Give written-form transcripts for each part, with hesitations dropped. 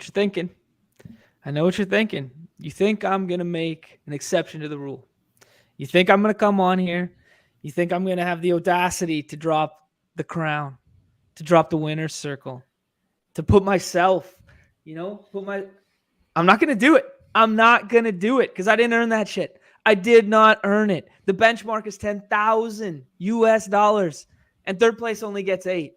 what you're thinking. I know what you're thinking. You think I'm going to make an exception to the rule. You think I'm going to come on here. You think I'm going to have the audacity to drop the crown, to drop the winner's circle, to put myself, I'm not going to do it. I'm not going to do it because I didn't earn that shit. I did not earn it. The benchmark is 10,000 US dollars, and third place only gets 8.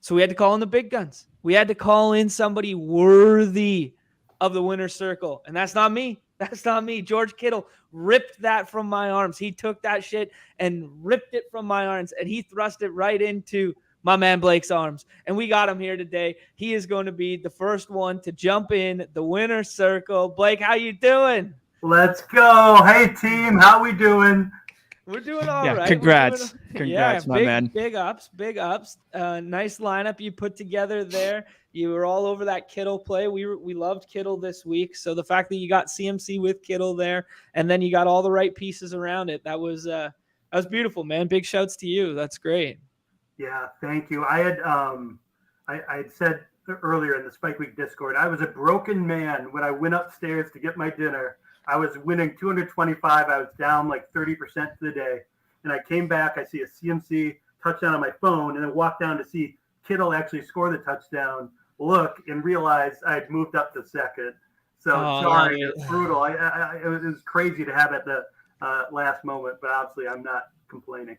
So we had to call in the big guns. We had to call in somebody worthy of the winner's circle. And that's not me. That's not me. George Kittle ripped that from my arms. He took that shit and ripped it from my arms, and he thrust it right into my man Blake's arms. And we got him here today. He is going to be the first one to jump in the winner's circle. Blake, how you doing? Let's go. Hey, team. How we doing? We're doing all right. Congrats. Congrats, my man. Big ups. Nice lineup you put together there. You were all over that Kittle play. We loved Kittle this week. So the fact that you got CMC with Kittle there, and then you got all the right pieces around it, that was beautiful, man. Big shouts to you. That's great. Yeah, thank you. I had said earlier in the Spike Week Discord, I was a broken man when I went upstairs to get my dinner. I was winning 225. I was down like 30% to the day. And I came back. I see a CMC touchdown on my phone and then walked down to see Kittle actually score the touchdown, look, and realize I had moved up to second. So sorry, it's brutal. It was crazy to have at the last moment, but obviously I'm not complaining.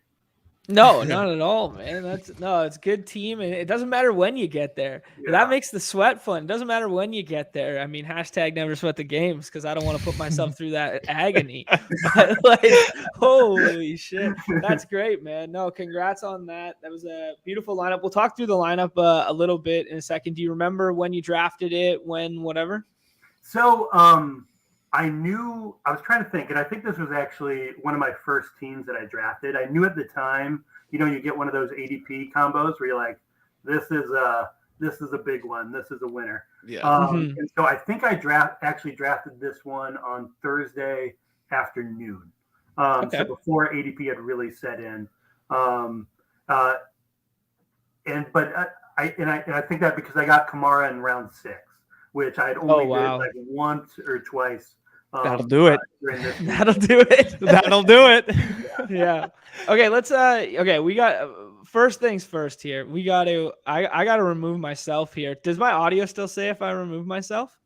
No, not at all, man. It's a good team, and it doesn't matter when you get there. Yeah. That makes the sweat fun. It doesn't matter when you get there. I mean, hashtag never sweat the games because I don't want to put myself through that agony. But like, holy shit, that's great, man. No, congrats on that. That was a beautiful lineup. We'll talk through the lineup a little bit in a second. Do you remember when you drafted it? When whatever? So, I was trying to think, and I think this was actually one of my first teams that I drafted. I knew at the time, you get one of those ADP combos where you're like, this is a big one. This is a winner. Yeah. And so I think I actually drafted this one on Thursday afternoon. So before ADP had really set in. I think that because I got Kamara in round 6, which I had only did like once or twice. That'll do it. That'll do it. That'll do it. Yeah. Okay, let's we got first things first here. I got to remove myself here. Does my audio still say if I remove myself?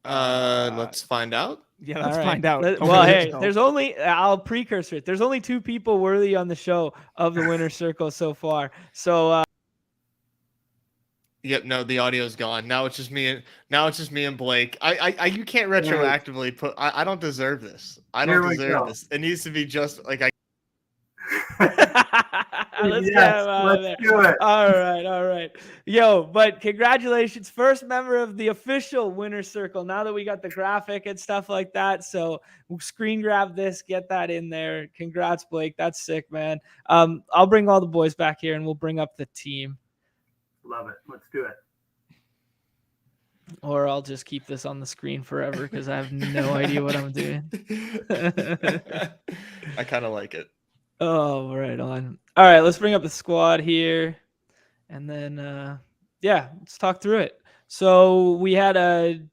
Let's find out. Yeah, let's find out. I'll precursor it. There's only 2 people worthy on the show of the winner's circle so far. So Yep, no, the audio's gone. Now it's just me and Blake. You can't retroactively put. I don't deserve this. I don't deserve this. It needs to be just like I. Let's do it. All right. Yo, but congratulations, first member of the official winner's circle. Now that we got the graphic and stuff like that, so we'll screen grab this, get that in there. Congrats, Blake. That's sick, man. I'll bring all the boys back here and we'll bring up the team. Love it. Let's do it. Or I'll just keep this on the screen forever because I have no idea what I'm doing. I kind of like it. Oh, right on. All right, let's bring up the squad here. And then, let's talk through it. So we had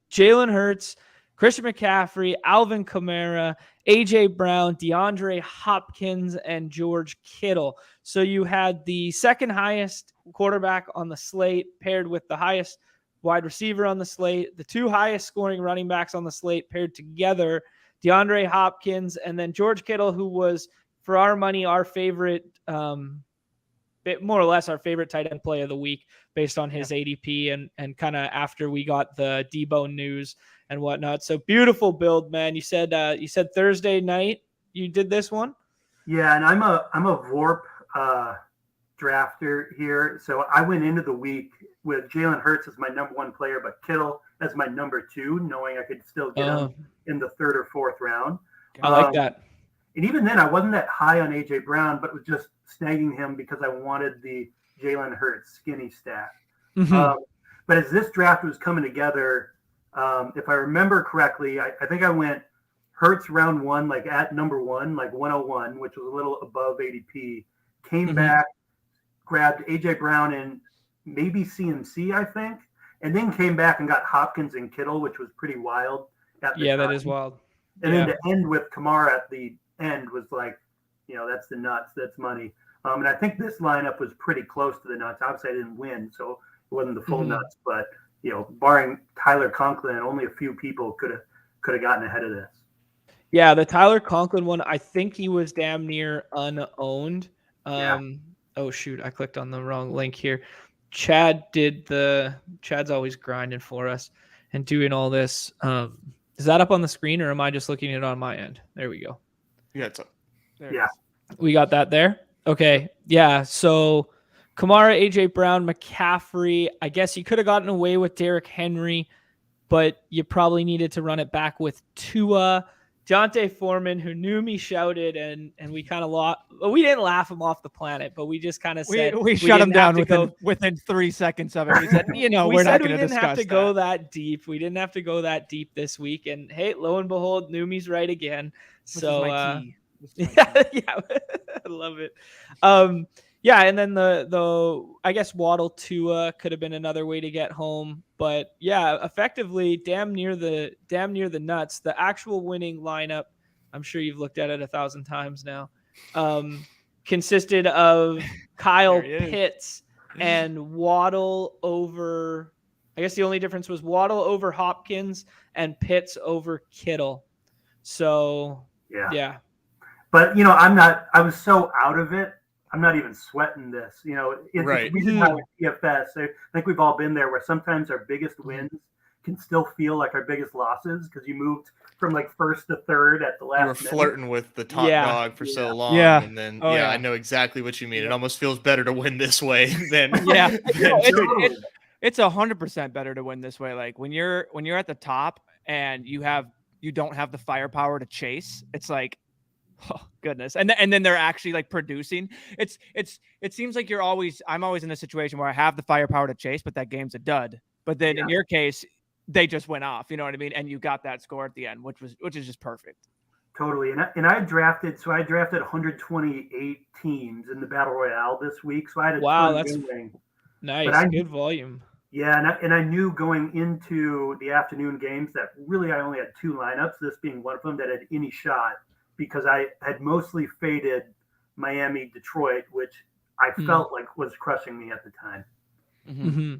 Jalen Hurts, Christian McCaffrey, Alvin Kamara, A.J. Brown, DeAndre Hopkins, and George Kittle. So you had the second highest quarterback on the slate paired with the highest wide receiver on the slate, the 2 highest scoring running backs on the slate paired together, DeAndre Hopkins, and then George Kittle, who was, for our money, our favorite, more or less our favorite tight end play of the week based on his ADP and kind of after we got the Debo news and whatnot. So beautiful build, man. You said Thursday night you did this one? Yeah, and I'm a VORP drafter here. So I went into the week with Jalen Hurts as my number 1 player, but Kittle as my number 2, knowing I could still get him in the 3rd or 4th round. I like that. And even then, I wasn't that high on A.J. Brown, but was just snagging him because I wanted the Jalen Hurts skinny stat. But as this draft was coming together, if I remember correctly, I think I went Hurts round 1, like at number 1, like 101, which was a little above ADP. Came back, grabbed A.J. Brown and maybe CMC, I think. and then came back and got Hopkins and Kittle, which was pretty wild. Yeah, that is wild. And then to end with Kamara at the end was like, that's the nuts. That's money. And I think this lineup was pretty close to the nuts. Obviously, I didn't win, so it wasn't the full nuts. But barring Tyler Conklin, only a few people could have gotten ahead of this. Yeah, the Tyler Conklin one, I think he was damn near unowned. Oh shoot, I clicked on the wrong link here. Chad's always grinding for us and doing all this. Is that up on the screen, or am I just looking at it on my end? There we go. Yeah, it's up. Yeah. We got that there. Okay. Yeah. So Kamara, AJ Brown, McCaffrey. I guess you could have gotten away with Derrick Henry, but you probably needed to run it back with Tua. Jonte Foreman, who knew me, shouted, and we kind of lost. We didn't laugh him off the planet, but we just kind of said we shut him down within 3 seconds of it. We said, we're not going to discuss that. We didn't have to go that deep. We didn't have to go that deep this week. And hey, lo and behold, Numi's right again. So yeah, I love it. Yeah, and then the I guess Waddle Tua could have been another way to get home, but yeah, effectively damn near the nuts. The actual winning lineup, I'm sure you've looked at it 1,000 times now, consisted of Kyle Pitts and Waddle over. I guess the only difference was Waddle over Hopkins and Pitts over Kittle. So yeah. But I was so out of it. I'm not even sweating this. It's right. We didn't have a DFS. I think we've all been there where sometimes our biggest wins can still feel like our biggest losses because you moved from like first to third at the last minute. You were flirting with the top dog for so long. Yeah. And then, I know exactly what you mean. It almost feels better to win this way than. It's 100% better to win this way. Like when you're at the top and you don't have the firepower to chase, it's like, oh goodness. And then they're actually like producing. It seems like I'm always in a situation where I have the firepower to chase, but that game's a dud. But then in your case, they just went off, you know what I mean? And you got that score at the end, which is just perfect. Totally. And I drafted 128 teams in the Battle Royale this week. So I had that's nice. Good volume. Yeah, and I knew going into the afternoon games that really I only had 2 lineups, this being one of them that had any shot, because I had mostly faded Miami, Detroit, which I felt like was crushing me at the time. Mm-hmm.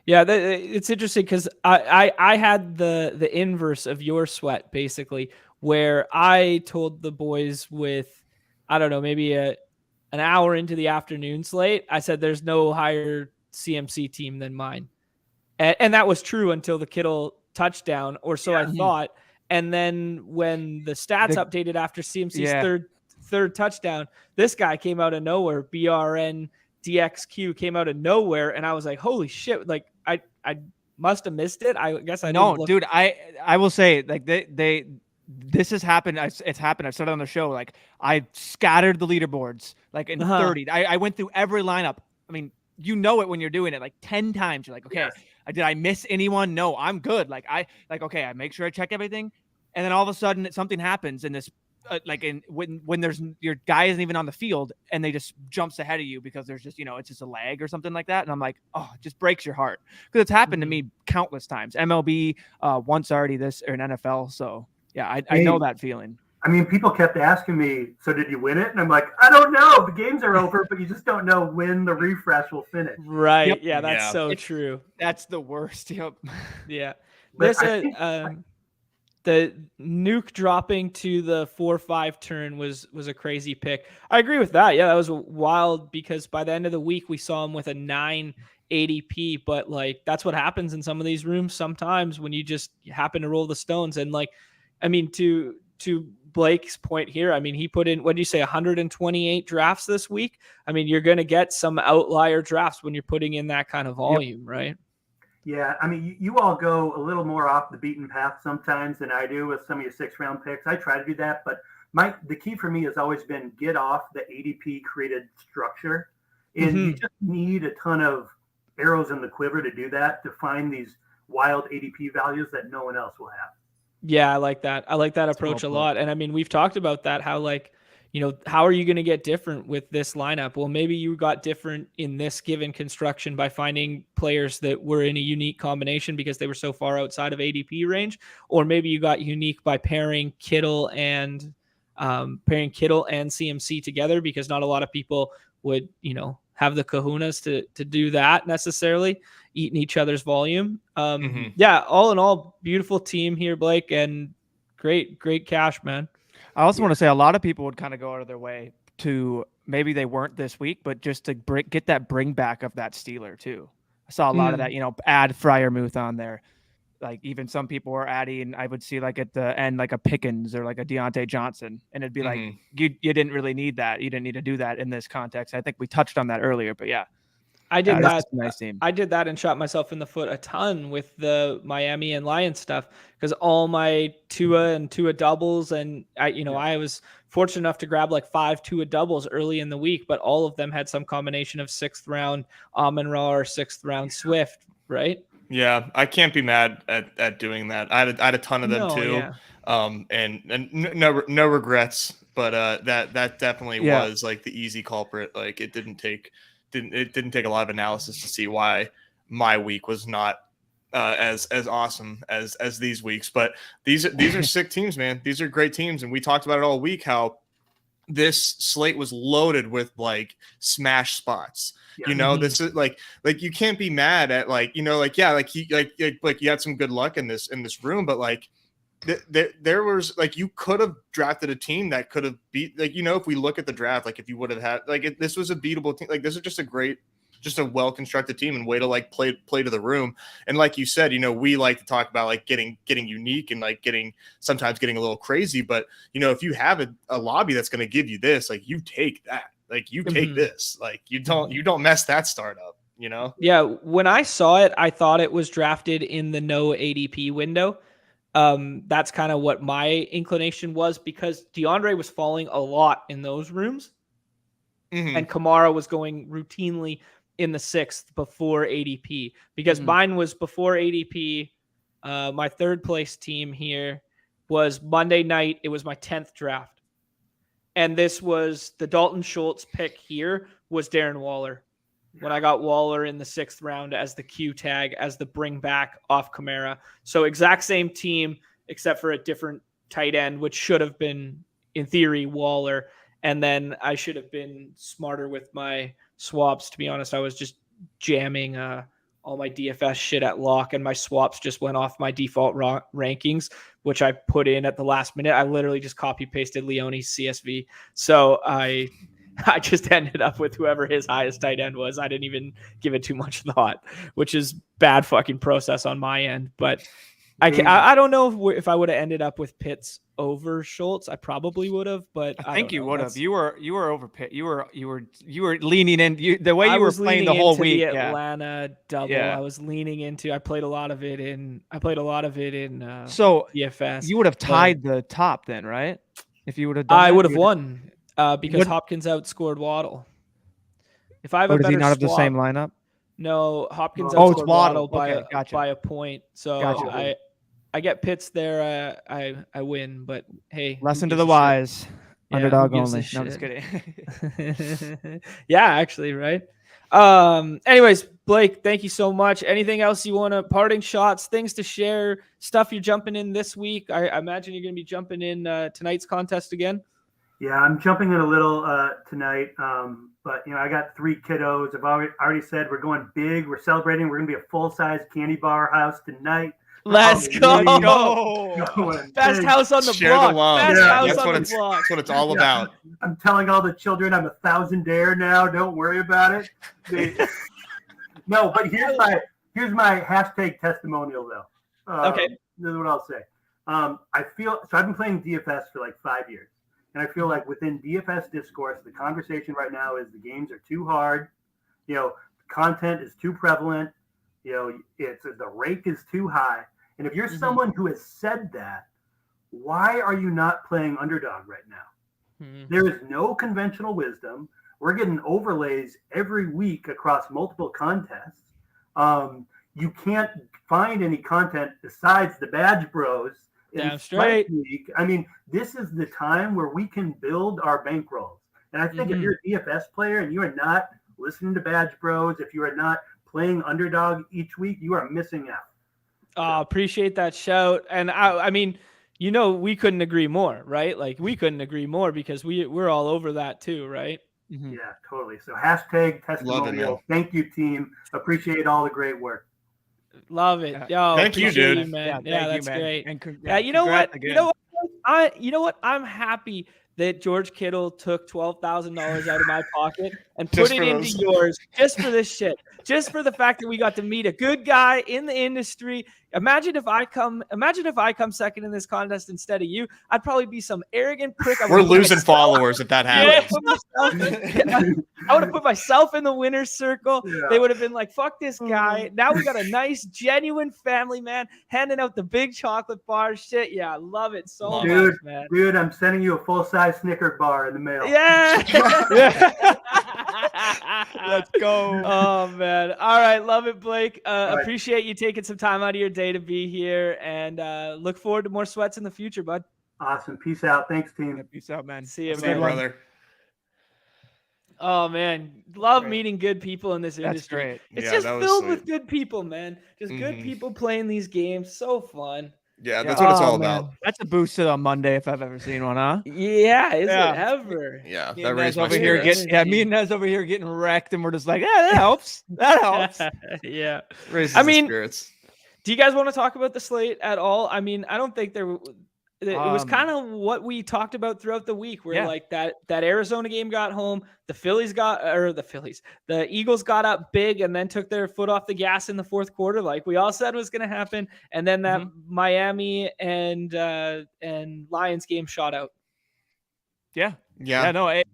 Yeah, it's interesting because I had the inverse of your sweat, basically, where I told the boys with, I don't know, maybe an hour into the afternoon slate, I said there's no higher CMC team than mine. And that was true until the Kittle touchdown, or so I thought. And then when the stats updated after CMC's third touchdown, this guy came out of nowhere. BRN DXQ came out of nowhere, and I was like, "Holy shit!" Like I must have missed it. I guess I no, didn't look. Dude. I will say, like this has happened. It's happened. I said it on the show. Like I scattered the leaderboards like in 30. I went through every lineup. I mean, you know it when you're doing it like 10 times. You're like, okay, did I miss anyone? No, I'm good. I make sure I check everything. And then all of a sudden something happens in this, when there's your guy isn't even on the field and they just jumps ahead of you because there's just, it's just a lag or something like that. And I'm like, oh, it just breaks your heart because it's happened to me countless times. MLB once already, this or an NFL. So yeah, I know that feeling. I mean, people kept asking me, so did you win it? And I'm like, I don't know. The games are over, but you just don't know when the refresh will finish. Right. Yep. Yeah, that's so true. That's the worst. Yep. Yeah. The nuke dropping to the 4-5 turn was a crazy pick. I agree with that. Yeah, that was wild because by the end of the week, we saw him with a 9 ADP. But, like, that's what happens in some of these rooms sometimes when you just happen to roll the stones. And, like, I mean, to Blake's point here, I mean, he put in, what did you say, 128 drafts this week? I mean, you're going to get some outlier drafts when you're putting in that kind of volume, right? Yeah, I mean, you all go a little more off the beaten path sometimes than I do with some of your 6-round picks. I try to do that, but the key for me has always been get off the ADP created structure. And you just need a ton of arrows in the quiver to do that, to find these wild ADP values that no one else will have. Yeah, I like that. I like that approach a lot. And I mean, we've talked about that, how like how are you going to get different with this lineup? Well, maybe you got different in this given construction by finding players that were in a unique combination because they were so far outside of ADP range, or maybe you got unique by pairing Kittle and CMC together, because not a lot of people would, have the kahunas to do that necessarily, eating each other's volume. Yeah, all in all, beautiful team here, Blake, and great cash, man. I also want to say a lot of people would kind of go out of their way to, maybe they weren't this week, but just to get that bring back of that Steeler too. I saw a lot of that, add Freiermuth on there. Like even some people were adding, I would see like at the end, like a Pickens or like a Deontay Johnson. And it'd be like, you didn't really need that. You didn't need to do that in this context. I think we touched on that earlier, but yeah. I did that. Nice team. I did that and shot myself in the foot a ton with the Miami and Lions stuff, because all my Tua and Tua doubles, and I was fortunate enough to grab like 5 Tua doubles early in the week, but all of them had some combination of 6th round Amon-Ra or 6th round Swift, right? Yeah, I can't be mad at doing that. I had a ton of them too, yeah. And no regrets. But that definitely was like the easy culprit. Like it didn't take a lot of analysis to see why my week was not as awesome as these weeks. But these are sick teams, man. These are great teams, and we talked about it all week how this slate was loaded with like smash spots. This is like you can't be mad at you had some good luck in this room, but like there was like, you could have drafted a team that could have beat, like, if we look at the draft, like if you would have had this was a beatable team. Like this is just a well-constructed team and way to like play to the room. And like you said, we like to talk about like getting unique and like sometimes getting a little crazy, but if you have a lobby that's going to give you this, like you take that. Like you take this, like you don't mess that start up, Yeah. When I saw it, I thought it was drafted in the no ADP window. That's kind of what my inclination was, because DeAndre was falling a lot in those rooms, and Kamara was going routinely in the 6th before ADP, because mine was before ADP. My 3rd place team here was Monday night. It was my 10th draft. And this was the Dalton Schultz pick here was Darren Waller. When I got Waller in the 6th round as the Q tag, as the bring back off Kamara. So exact same team, except for a different tight end, which should have been, in theory, Waller. And then I should have been smarter with my swaps. To be honest, I was just jamming all my DFS shit at lock, and my swaps just went off my default rankings, which I put in at the last minute. I literally just copy pasted Leone's CSV. So I just ended up with whoever his highest tight end was. I didn't even give it too much thought, which is bad fucking process on my end. But I don't know if I would have ended up with Pitts over Schultz. I probably would have, but I think you would have. You were over Pitt. You were leaning in. The way you were playing the whole week. The Atlanta double. Yeah. I was leaning into. I played a lot of it in. So DFS. You would have tied the top then, right? If you would have, I would have won because Hopkins outscored Waddle. If I have a better, does he not have swap, the same lineup? No, Hopkins outscored Waddle by a point. So gotcha. I get Pitts there. I win, but hey, lesson to the wise. Underdog only. No, I'm just kidding. Yeah, actually, right. Anyways, Blake, thank you so much. Anything else you want to, parting shots, things to share, stuff you're jumping in this week? I imagine you're going to be jumping in tonight's contest again. Yeah, I'm jumping in a little tonight. But I got 3 kiddos. I've already said we're going big. We're celebrating. We're going to be a full-size candy bar house tonight. Let's go. Best house on the block. Best house on the block. That's what it's all about. I'm telling all the children I'm a thousandaire now. Don't worry about it. No, but here's my hashtag testimonial though. Okay. This is what I'll say. I've been playing DFS for like 5 years, and I feel like within DFS discourse, the conversation right now is the games are too hard. The content is too prevalent. The rake is too high. And if you're someone who has said that, why are you not playing Underdog right now? There is no conventional wisdom. We're getting overlays every week across multiple contests. You can't find any content besides the Badge Bros in Damn Spike straight. Week, I mean, this is the time where we can build our bankrolls. And I think if you're a DFS player and you are not listening to Badge Bros, if you are not playing Underdog each week, you are missing out. Appreciate that shout. And I mean, we couldn't agree more, right? Like we couldn't agree more because we're all over that too, right? Yeah, totally. So hashtag testimonial. Thank you, team. Appreciate all the great work. Love it. Yo, thank you, dude. You, man. Yeah, that's great. And you know what? Again. You know what? I'm happy that George Kittle took $12,000 out of my pocket and put it into yours just for this shit. Just for the fact that we got to meet a good guy in the industry. Imagine if I come second in this contest instead of you. I'd probably be some arrogant prick. We're losing followers if that happens. I would have put myself in the winner's circle. Yeah. They would have been like, fuck this guy. Now we got a nice, genuine family man handing out the big chocolate bar. Shit. Yeah, I love it so much, man. Dude, I'm sending you a full-size Snicker bar in the mail. Yeah. Let's go. Oh, man. All right. Love it, Blake. Appreciate you taking some time out of your day to be here, and look forward to more sweats in the future, bud. Awesome. Peace out. Thanks, team. Yeah, peace out, man. See you, man. Brother. Oh, man. Love meeting good people in this industry. Great. It's just filled with good people, man. Just good people playing these games. So fun. Yeah, that's what it's all about. That's a boost to on Monday if I've ever seen one, huh? Yeah, is it ever? Yeah, that raised my spirits. Me and Nez over here getting wrecked, and we're just like, that helps. That helps. Yeah. Raises the spirits. Do you guys want to talk about the slate at all? I mean, I don't think it was kind of what we talked about throughout the week, where like that Arizona game got home, the Eagles got up big and then took their foot off the gas in the fourth quarter, like we all said was going to happen, and then that Miami and Lions game shot out. Yeah. No, it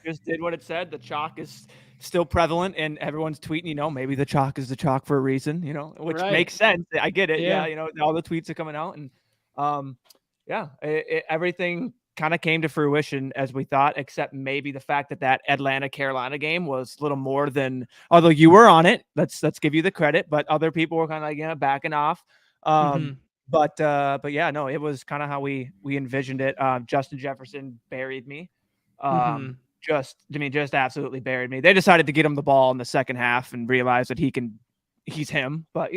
just did what it said. The chalk is still prevalent, and everyone's tweeting. Maybe the chalk is the chalk for a reason. Which makes sense. I get it. Yeah. All the tweets are coming out, and everything kind of came to fruition as we thought, except maybe the fact that Atlanta-Carolina game was a little more than, although you were on it, let's give you the credit, but other people were kind of like, backing off. But yeah, no, it was kind of how we envisioned it. Justin Jefferson buried me. Just absolutely buried me. They decided to get him the ball in the second half and realize that he's him. But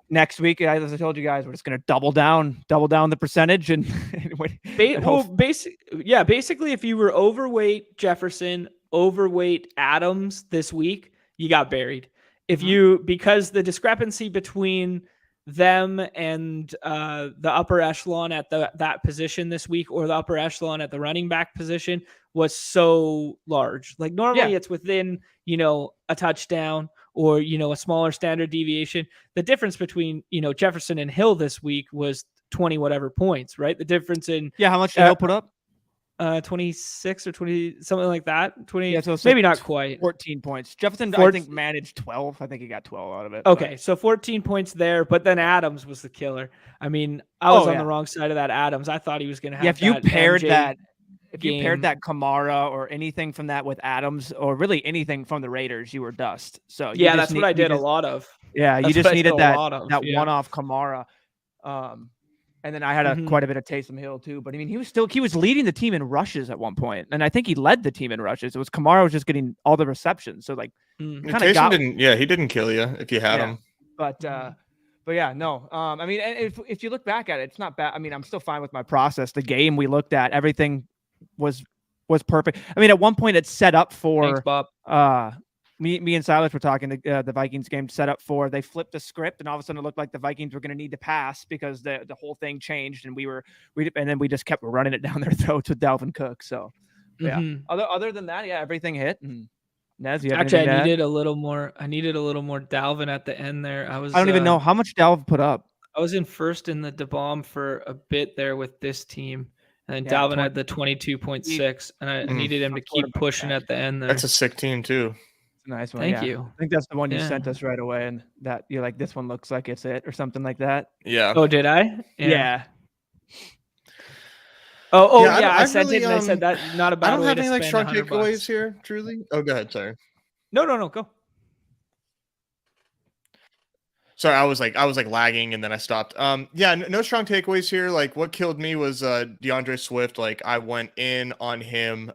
next week, as I told you guys, we're just going to double down the percentage and basically, if you were overweight Jefferson, overweight Adams this week, you got buried. If because the discrepancy between them and the upper echelon at that position this week, or the upper echelon at the running back position, was so large. Like normally it's within, a touchdown or, a smaller standard deviation. The difference between, Jefferson and Hill this week was 20 whatever points, right? The difference in how much did Hill put up? 26 or 20, something like that. 20, so maybe not quite. 14 points. Jefferson, I think, managed 12. I think he got 12 out of it. Okay, so 14 points there, but then Adams was the killer. I mean, I was on the wrong side of that Adams. I thought he was going to have if you paired that Kamara or anything from that with Adams, or really anything from the Raiders, you were dust. So that's what I did a lot of. Yeah, you just needed that one-off Kamara. And then I had quite a bit of Taysom Hill too. But I mean, he was leading the team in rushes at one point, and I think he led the team in rushes. It was Kamara was just getting all the receptions. So like, Taysom he didn't kill you if you had him. But yeah, no. I mean, if you look back at it, it's not bad. I mean, I'm still fine with my process. The game we looked at, everything was perfect. I mean, at one point it's set up for Thanks, Bob. Me and Silas were talking. The Vikings game set up for, they flipped the script, and all of a sudden it looked like the Vikings were going to need to pass because the whole thing changed, and and then we just kept running it down their throats with Dalvin Cook. So yeah, other than that, everything hit. And Nez, you have I needed a little more. I needed a little more Dalvin at the end there. I don't even know how much Dalvin put up. I was in first in the DeBomb for a bit there with this team. And Dalvin had the 22.6, and I needed him to keep pushing at the end there. That's a sick team too. It's a nice one. Thank you. I think that's the one you sent us right away, and that you're like, this one looks like it's it, or something like that. Yeah. Oh, did I? Yeah. I sent it, and I said that not a bad way to spend $100. I don't have any strong takeaways here, truly. Oh, go ahead. Sorry. No, go. Sorry, I was like lagging and then I stopped. Yeah, no strong takeaways here. Like what killed me was DeAndre Swift. Like I went in on him.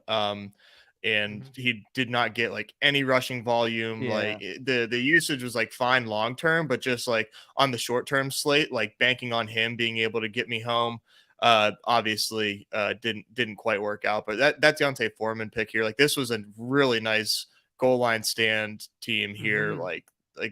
And he did not get like any rushing volume. Yeah. Like the usage was like fine long term, but just like on the short term slate, like banking on him being able to get me home. Obviously didn't quite work out. But that Deontay Foreman pick here, like this was a really nice goal line stand team here. Like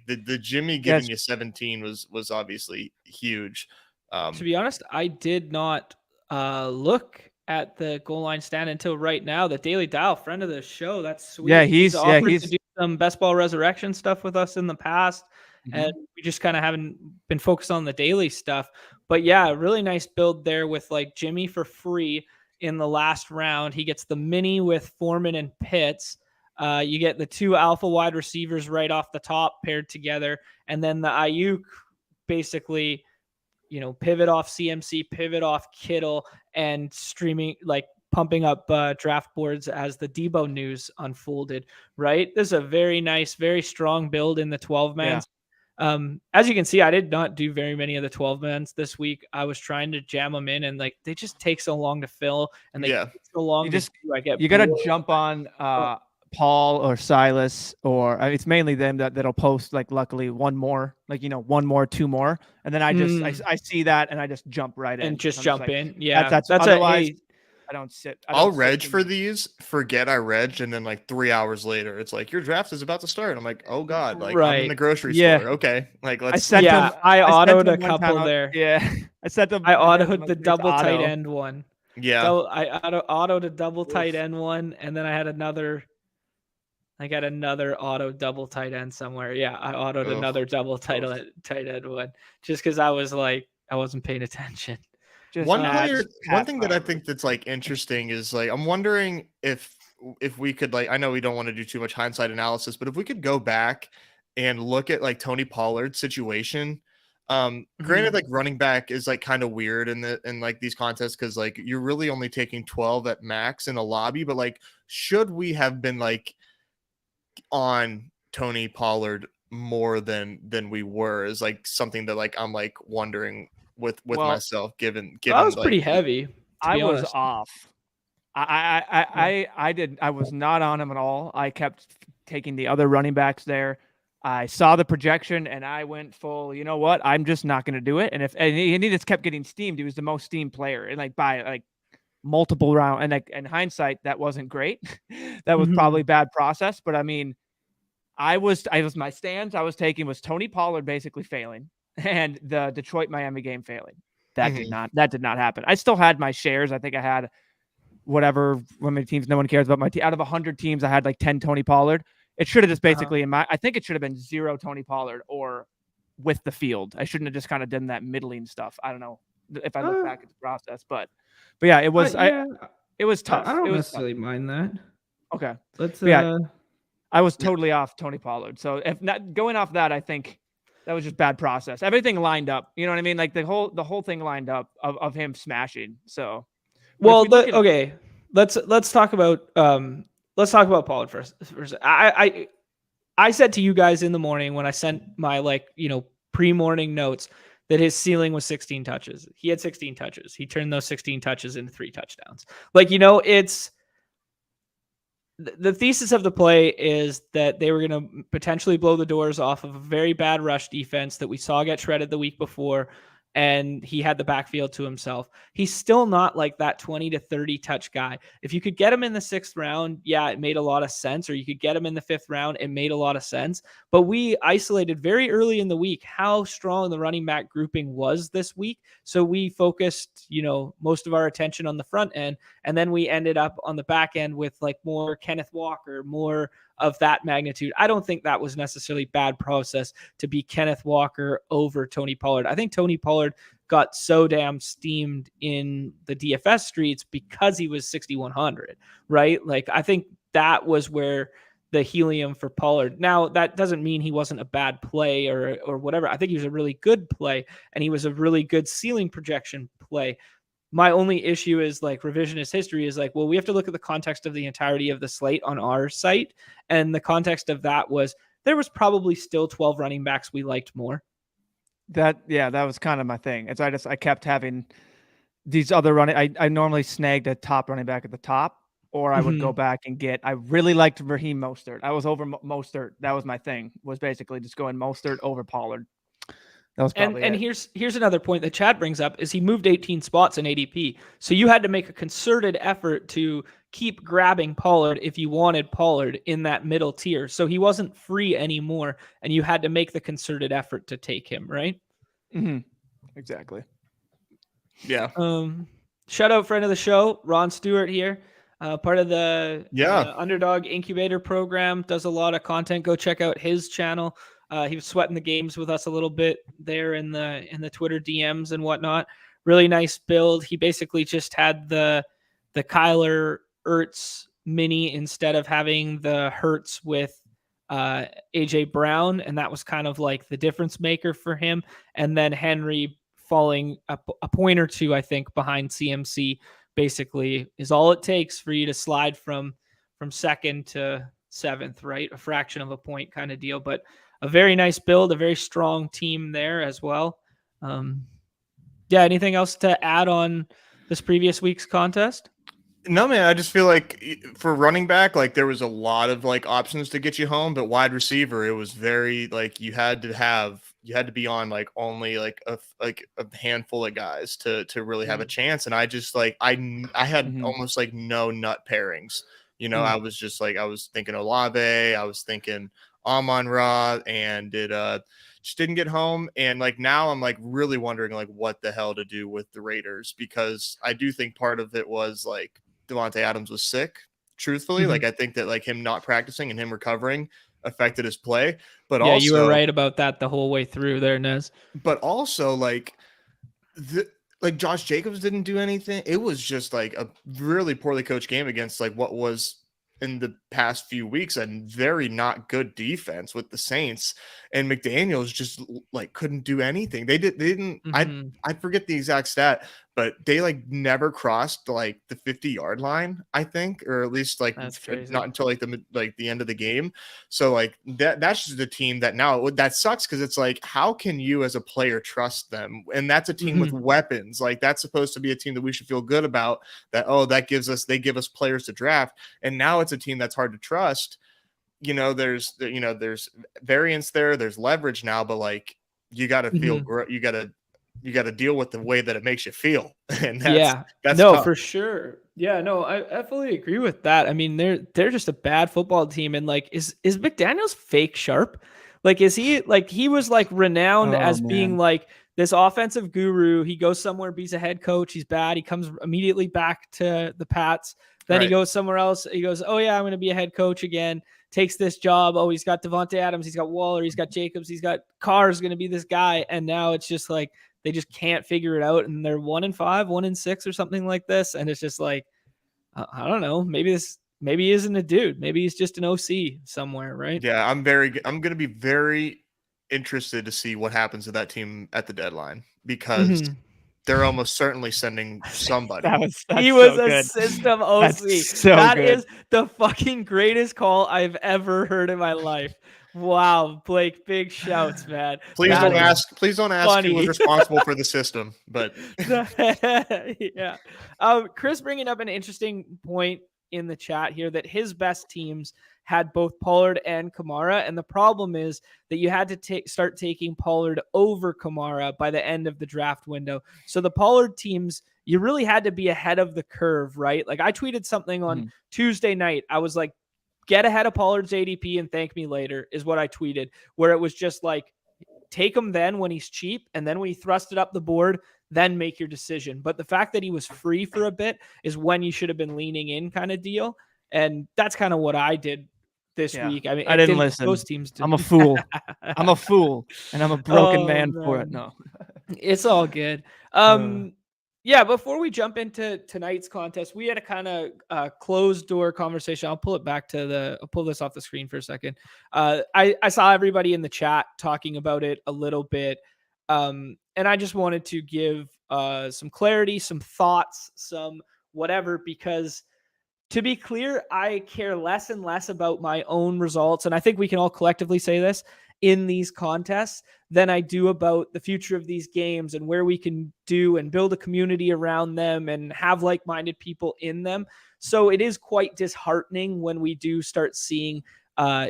the Jimmy giving you 17 was obviously huge. To be honest, I did not look at the goal line stand until right now. The Daily Dial, friend of the show, that's sweet. Yeah, he's offered to do some Best Ball Resurrection stuff with us in the past, and we just kind of haven't been focused on the daily stuff. But yeah, really nice build there with like Jimmy for free in the last round. He gets the mini with Foreman and Pitts. You get the 2 alpha wide receivers right off the top paired together, and then the Ayuk basically, pivot off CMC, pivot off Kittle, and streaming, like pumping up draft boards as the Debo news unfolded, right? This is a very nice, very strong build in the 12-man. Yeah. As you can see, I did not do very many of the 12-mans this week. I was trying to jam them in, and like they just take so long to fill, and they take so long you got to jump on Paul or Silas, or it's mainly them that'll post like luckily one more, like 1 more, 2 more, and then I see that and I just jump right in and just jump like, in. Yeah, that's otherwise I don't sit. I'll reg for these, forget I regged, and then like 3 hours later, it's like your draft is about to start. I'm like, oh god, like I'm in the grocery store. Okay, like let's. I autoed a couple there. Yeah, I autoed the double tight end one. Yeah, so I autoed a double tight end one, and then I got another auto double tight end somewhere. Yeah, I autoed another double tight end one just because I was like, I wasn't paying attention. One thing that I think that's like interesting is like I'm wondering if we could, like, I know we don't want to do too much hindsight analysis, but if we could go back and look at like Tony Pollard's situation. Granted, like running back is like kind of weird in like these contests because like you're really only taking 12 at max in a lobby, but like should we have been like on Tony Pollard more than we were is like something that like I'm like wondering with myself given I was like, pretty heavy. I was off. I was not on him at all. I kept taking the other running backs there. I saw the projection and I went full, you know what? I'm just not going to do it. And he just kept getting steamed. He was the most steamed player and like by like multiple round, and like in hindsight, that wasn't great. That was probably bad process. But I mean, I was my stance I was taking was Tony Pollard basically failing and the Detroit Miami game failing. That did not happen. I still had my shares. I think I had whatever many teams. No one cares about my team. Out of 100 teams, I had like 10 Tony Pollard. It should have just basically I think it should have been 0 Tony Pollard or with the field. I shouldn't have just kind of done that middling stuff. I don't know if I look back at the process, but yeah, it was it was tough. I don't necessarily mind that. Okay, let's I was totally off Tony Pollard. So if not going off that, I think that was just bad process. Everything lined up. You know what I mean? Like the whole thing lined up of him smashing. So let's talk about Pollard first. I said to you guys in the morning when I sent my pre-morning notes that his ceiling was 16 touches. He had 16 touches. He turned those 16 touches into 3 touchdowns. It's the thesis of the play is that they were going to potentially blow the doors off of a very bad rush defense that we saw get shredded the week before. And he had the backfield to himself. He's still not like that 20 to 30 touch guy. If you could get him in the 6th round, yeah, it made a lot of sense. Or you could get him in the 5th round, it made a lot of sense. But we isolated very early in the week how strong the running back grouping was this week. So we focused, most of our attention on the front end. And then we ended up on the back end with like more Kenneth Walker, more of that magnitude. I don't think that was necessarily bad process to be Kenneth Walker over Tony Pollard. I think Tony Pollard got so damn steamed in the DFS streets because he was 6,100, right? Like, I think that was where the helium for Pollard. Now, that doesn't mean he wasn't a bad play or whatever. I think he was a really good play, and he was a really good ceiling projection play. My only issue is like revisionist history is like, well, we have to look at the context of the entirety of the slate on our site. And the context of that was there was probably still 12 running backs we liked more. That was kind of my thing. As I kept having these other running. I normally snagged a top running back at the top, or I would go back and get. I really liked Raheem Mostert. I was over Mostert. That was my thing. Was basically just going Mostert over Pollard. That was probably and here's another point that Chad brings up is he moved 18 spots in ADP. So you had to make a concerted effort to keep grabbing Pollard if you wanted Pollard in that middle tier. So he wasn't free anymore, and you had to make the concerted effort to take him, right? Mm-hmm. Exactly. Yeah. Shout out friend of the show, Ron Stewart here. Part of the Underdog Incubator program, does a lot of content. Go check out his channel. He was sweating the games with us a little bit there in the Twitter DMs and whatnot. Really nice build. He basically just had the Kyler Ertz mini instead of having the Hertz with AJ Brown, and that was kind of like the difference maker for him. And then Henry falling a point or two, I think, behind CMC basically is all it takes for you to slide from second to seventh, right? A fraction of a point kind of deal, but a very nice build, a very strong team there as well. Anything else to add on this previous week's contest? No, man, I just feel like for running back, like there was a lot of like options to get you home, but wide receiver, it was very like you had to be on like only like a handful of guys to really have a chance. And I just like I had almost like no nut pairings. You know, I was just like I was thinking Olave, I was thinking Amon-Ra, and it just didn't get home. And like now I'm like really wondering like what the hell to do with the Raiders, because I do think part of it was like Devontae Adams was sick, truthfully. Like I think that like him not practicing and him recovering affected his play. But also, you were right about that the whole way through there, Nez. But also like Josh Jacobs didn't do anything. It was just like a really poorly coached game against like what was in the past few weeks and very not good defense with the Saints, and McDaniels just like couldn't do anything. They didn't. I forget the exact stat, but they like never crossed like the 50-yard line, I think, or at least like not until like the end of the game. So like that's just a team that now that sucks, because it's like, how can you as a player trust them? And that's a team with weapons. Like that's supposed to be a team that we should feel good about, that they give us players to draft, and now it's a team that's hard to trust. You know, there's variance there, there's leverage now, but like you got to feel you got to deal with the way that it makes you feel. And that's no, tough. for sure. Yeah, no, I fully agree with that. I mean, they're just a bad football team. And like, is McDaniels fake sharp? Like, is he like, he was like renowned as being like this offensive guru. He goes somewhere, he's a head coach. He's bad. He comes immediately back to the Pats. Then he goes somewhere else. He goes, oh yeah, I'm going to be a head coach again. Takes this job. Oh, he's got Devontae Adams. He's got Waller. He's got Jacobs. He's got Carr's going to be this guy. And now it's just like, they just can't figure it out. And they're 1-5, 1-6 or something like this. And it's just like, I don't know. Maybe he isn't a dude. Maybe he's just an OC somewhere. Right. Yeah. I'm going to be very interested to see what happens to that team at the deadline, because they're almost certainly sending somebody. He was so a system OC. That is the fucking greatest call I've ever heard in my life. Wow, Blake, big shouts, man. Please don't ask who was responsible for the system, but yeah. Chris bringing up an interesting point in the chat here, that his best teams had both Pollard and Kamara, and the problem is that you had to start taking Pollard over Kamara by the end of the draft window. So the Pollard teams, you really had to be ahead of the curve, right? Like I tweeted something on Tuesday night. I was like, get ahead of Pollard's ADP and thank me later, is what I tweeted, where it was just like, take him then when he's cheap, and then when he thrust it up the board, then make your decision. But the fact that he was free for a bit is when you should have been leaning in, kind of deal. And that's kind of what I did this week. I mean, I didn't listen. Most teams did. I'm a fool. I'm a fool, and I'm a broken man for it. No, it's all good. Yeah, before we jump into tonight's contest, we had a kind of closed door conversation. I'll pull this off the screen for a second. I saw everybody in the chat talking about it a little bit. And I just wanted to give some clarity, some thoughts, some whatever, because to be clear, I care less and less about my own results. And I think we can all collectively say this in these contests than I do about the future of these games and where we can do and build a community around them and have like-minded people in them. So it is quite disheartening when we do start seeing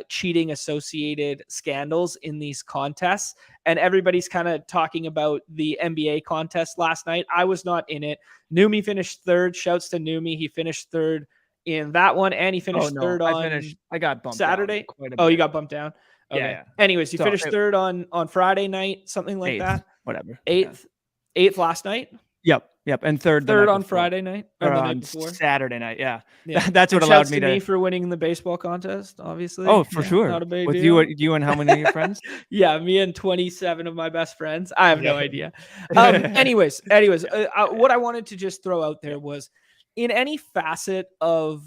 cheating associated scandals in these contests. And everybody's kind of talking about the NBA contest last night. I was not in it. Numi finished third. Shouts to Numi. He finished third in that one, and he finished third on I got bumped Saturday. Quite a oh, bit. You got bumped down. Okay. Yeah. Anyways, you finished third on Friday night, something like eighth, that. Whatever. Eighth last night. Yep, and third on Friday night or the night before. Saturday night. Yeah. That's what allowed me to for winning the baseball contest. Obviously. Oh, for sure. Not a big With deal. you and how many of your friends? Yeah, me and 27 of my best friends. I have no idea. Anyways, what I wanted to just throw out there was, in any facet of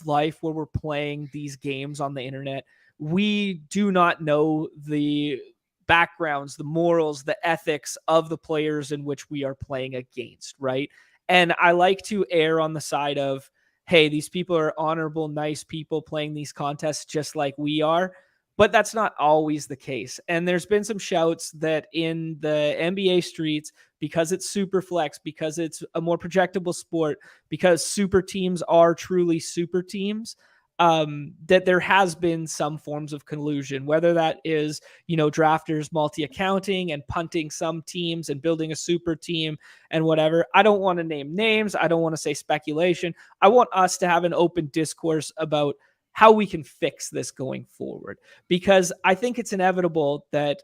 life where we're playing these games on the internet, we do not know the backgrounds, the morals, the ethics of the players in which we are playing against, right? And I like to err on the side of, hey, these people are honorable, nice people playing these contests just like we are. But that's not always the case. And there's been some shouts that in the NBA streets, because it's super flex, because it's a more projectable sport, because super teams are truly super teams, that there has been some forms of collusion, whether that is, drafters multi-accounting and punting some teams and building a super team and whatever. I don't want to name names. I don't want to say speculation. I want us to have an open discourse about how we can fix this going forward, because I think it's inevitable that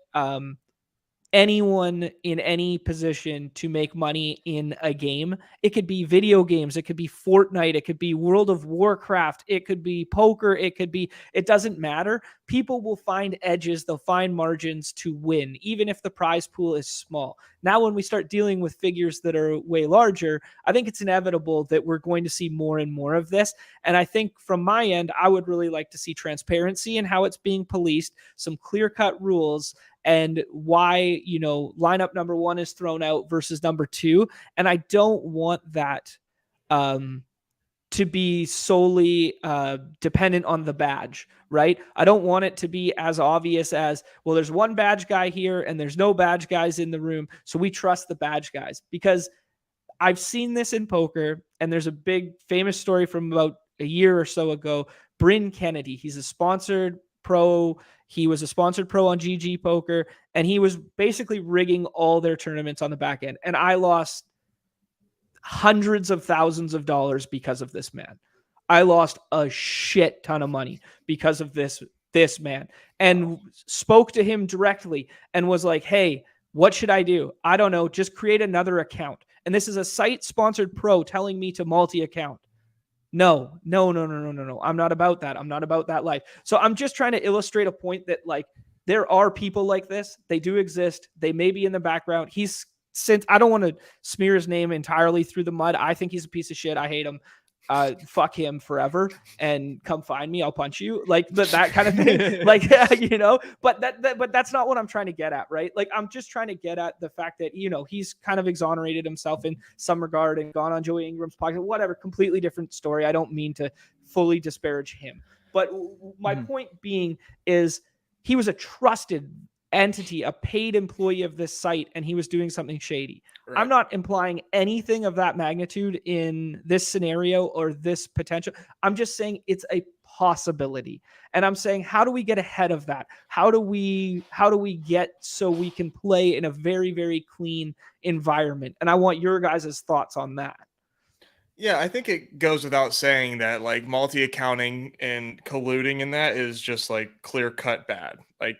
anyone in any position to make money in a game, it could be video games, it could be Fortnite, it could be World of Warcraft, it could be poker, it doesn't matter. People will find edges, they'll find margins to win, even if the prize pool is small. Now, when we start dealing with figures that are way larger, I think it's inevitable that we're going to see more and more of this. And I think from my end, I would really like to see transparency in how it's being policed, some clear-cut rules, and why, lineup number 1 is thrown out versus number 2. And I don't want that to be solely dependent on the badge, right? I don't want it to be as obvious as, well, there's one badge guy here and there's no badge guys in the room, so we trust the badge guys. Because I've seen this in poker, and there's a big famous story from about a year or so ago. Bryn Kennedy, he's a sponsored pro. He was a sponsored pro on GG Poker, and he was basically rigging all their tournaments on the back end. And I lost hundreds of thousands of dollars because of this man. I lost a shit ton of money because of this man, and spoke to him directly and was like, hey, what should I do? I don't know. Just create another account. And this is a site sponsored pro telling me to multi-account. No. I'm not about that. I'm not about that life. So I'm just trying to illustrate a point that, there are people like this. They do exist. They may be in the background. I don't want to smear his name entirely through the mud. I think he's a piece of shit. I hate him. Fuck him forever, and come find me. I'll punch you. That kind of thing. But that's not what I'm trying to get at, right? I'm just trying to get at the fact that, he's kind of exonerated himself in some regard and gone on Joey Ingram's podcast, whatever, completely different story. I don't mean to fully disparage him. But my point being is, he was a trusted entity, a paid employee of this site, and he was doing something shady. Right. I'm not implying anything of that magnitude in this scenario or this potential. I'm just saying it's a possibility. And I'm saying, how do we get ahead of that? How do we get so we can play in a very, very clean environment? And I want your guys' thoughts on that. Yeah, I think it goes without saying that multi-accounting and colluding in that is just clear-cut bad.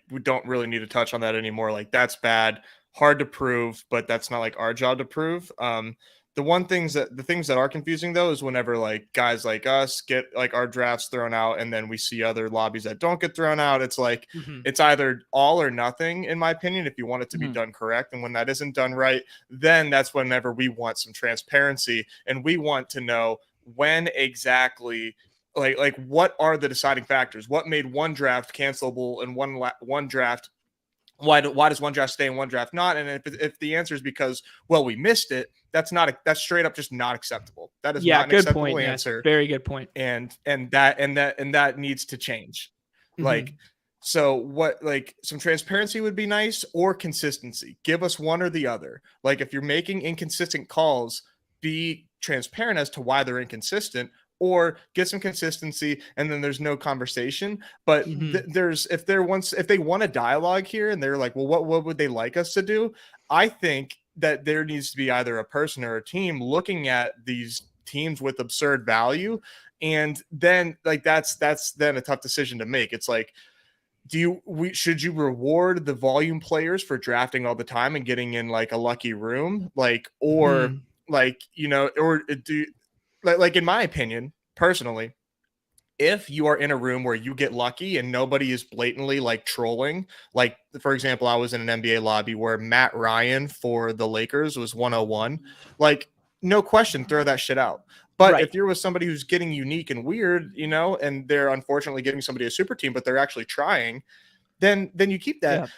We don't really need to touch on that anymore. That's bad, hard to prove, but that's not our job to prove. The things that are confusing though is whenever guys like us get our drafts thrown out, and then we see other lobbies that don't get thrown out. It's it's either all or nothing, in my opinion, if you want it to be done correct. And when that isn't done right, then that's whenever we want some transparency, and we want to know when exactly what are the deciding factors? What made one draft cancelable and one draft? Why does one draft stay and one draft not? And if the answer is because, well, we missed it, that's straight up just not acceptable. That is not an acceptable answer. Yes. Very good point. And that needs to change. So what, like, some transparency would be nice, or consistency. Give us one or the other. Like, if you're making inconsistent calls, be transparent as to why they're inconsistent, or get some consistency and then there's no conversation. But if they want a dialogue here and they're like, well, what would they like us to do? I think that there needs to be either a person or a team looking at these teams with absurd value, and then like that's then a tough decision to make. It's like, should you reward the volume players for drafting all the time and getting in like a lucky room, like, or like, or do, like in my opinion personally, if you are in a room where you get lucky and nobody is blatantly like trolling, like for example, I was in an NBA lobby where Matt Ryan for the Lakers was 101, like no question, throw that shit out. But if you're with somebody who's getting unique and weird, and they're unfortunately giving somebody a super team, but they're actually trying, then you keep that.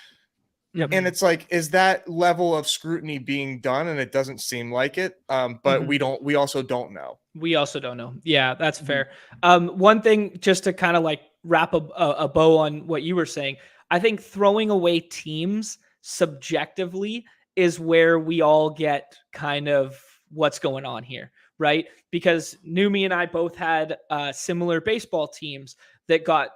Yep. And it's like, is that level of scrutiny being done? And it doesn't seem like it. But we also don't know. We also don't know. Yeah, that's fair. One thing, just to kind of like wrap a bow on what you were saying, I think throwing away teams subjectively is where we all get kind of what's going on here, right? Because Numi and I both had similar baseball teams that got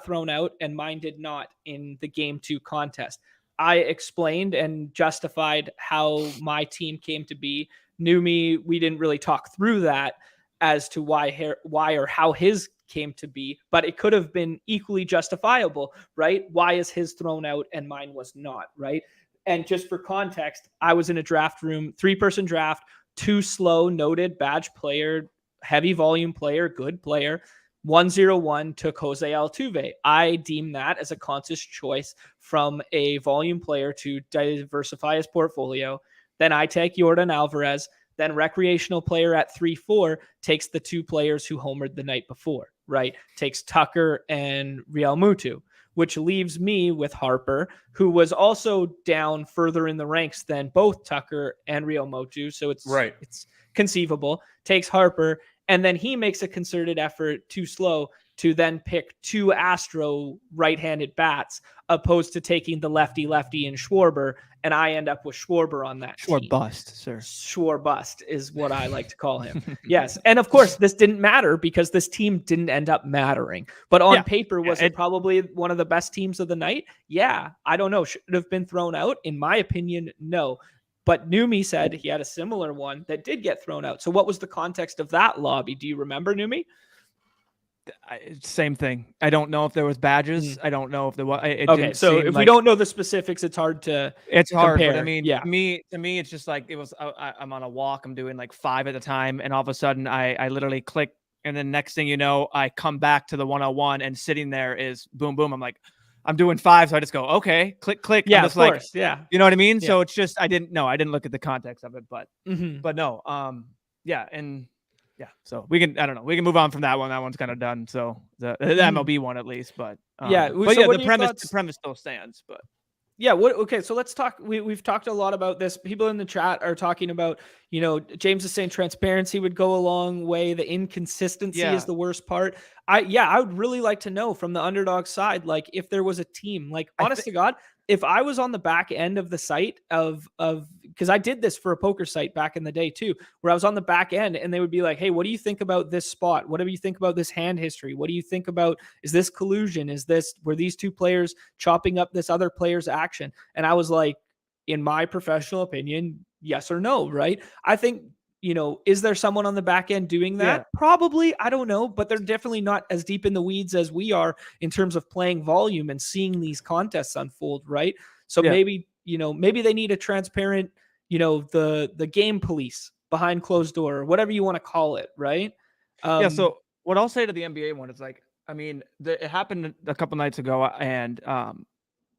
thrown out and mine did not in the Game 2 contest. I explained and justified how my team came to be. Numi, we didn't really talk through that as to why or how his came to be, but it could have been equally justifiable, right? Why is his thrown out and mine was not, right? And just for context, I was in a draft room, 3-person draft, 2 slow, noted, badge player, heavy volume player, good player. 101 took Jose Altuve. I deem that as a conscious choice from a volume player to diversify his portfolio. Then I take Yordan Alvarez. Then recreational player at 3-4 takes the 2 players who homered the night before, right? Takes Tucker and Real Mutu, which leaves me with Harper, who was also down further in the ranks than both Tucker and Real Mutu. So it's conceivable. Takes Harper. And then he makes a concerted effort, too slow, to then pick 2 Astro right-handed bats, opposed to taking the lefty in Schwarber, and I end up with Schwarber on that team. Bust, sir. Schwarbust is what I like to call him. Yes, and of course, this didn't matter because this team didn't end up mattering. But on paper, was it probably one of the best teams of the night? Yeah, I don't know. Should it have been thrown out? In my opinion, no. But Numi said he had a similar one that did get thrown out. So what was the context of that lobby? Do you remember, Numi? Same thing. I don't know if there was badges. I don't know if there was. Okay, so if we don't know the specifics, it's hard to hard. compare. But I mean, to me, it's just like it was. I'm on a walk. I'm doing like 5 at a time, and all of a sudden, I literally click, and then next thing you know, I come back to the 101, and sitting there is boom, boom. I'm like, I'm doing 5, so I just go, okay, click. Yeah, of course. Yeah, you know what I mean. Yeah. So it's just I didn't look at the context of it, but no, yeah, and. Yeah, so we can move on from that one. That one's kind of done. So the MLB one at least, but the premise still stands. But okay, so let's talk. We've talked a lot about this. People in the chat are talking about, James is saying transparency would go a long way. The inconsistency is the worst part. I would really like to know from the Underdog side, like if there was a team, like honest to God, if I was on the back end of the site of because I did this for a poker site back in the day too, where I was on the back end and they would be like, hey, what do you think about this spot? What do you think about this hand history? What do you think about, is this collusion? Were these 2 players chopping up this other player's action? And I was like, in my professional opinion, yes or no, right? I think, is there someone on the back end doing that? Yeah. Probably. I don't know, but they're definitely not as deep in the weeds as we are in terms of playing volume and seeing these contests unfold, right? So maybe they need a transparent, the game police behind closed door, or whatever you want to call it, right? So what I'll say to the NBA one is like, I mean, it happened a couple nights ago, and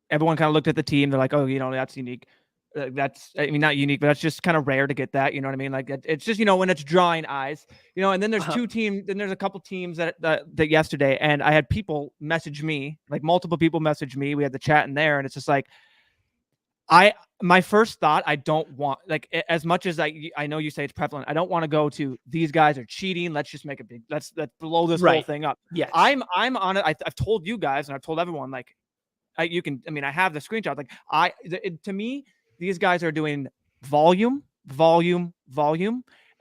everyone kind of looked at the team. They're like, oh, that's unique. Not unique, but that's just kind of rare to get that. You know what I mean? Like it's just, when it's drawing eyes, and then there's 2 teams, then there's a couple teams that yesterday, and I had people message me, like multiple people message me. We had the chat in there, and it's just like, my first thought, I don't want, like, as much as I know you say it's prevalent, I don't want to go to these guys are cheating. Let's just make a big, let's blow this whole thing up. Yes. I'm on it. I've told you guys and I've told everyone, like, I have the screenshot. Like to me, these guys are doing volume,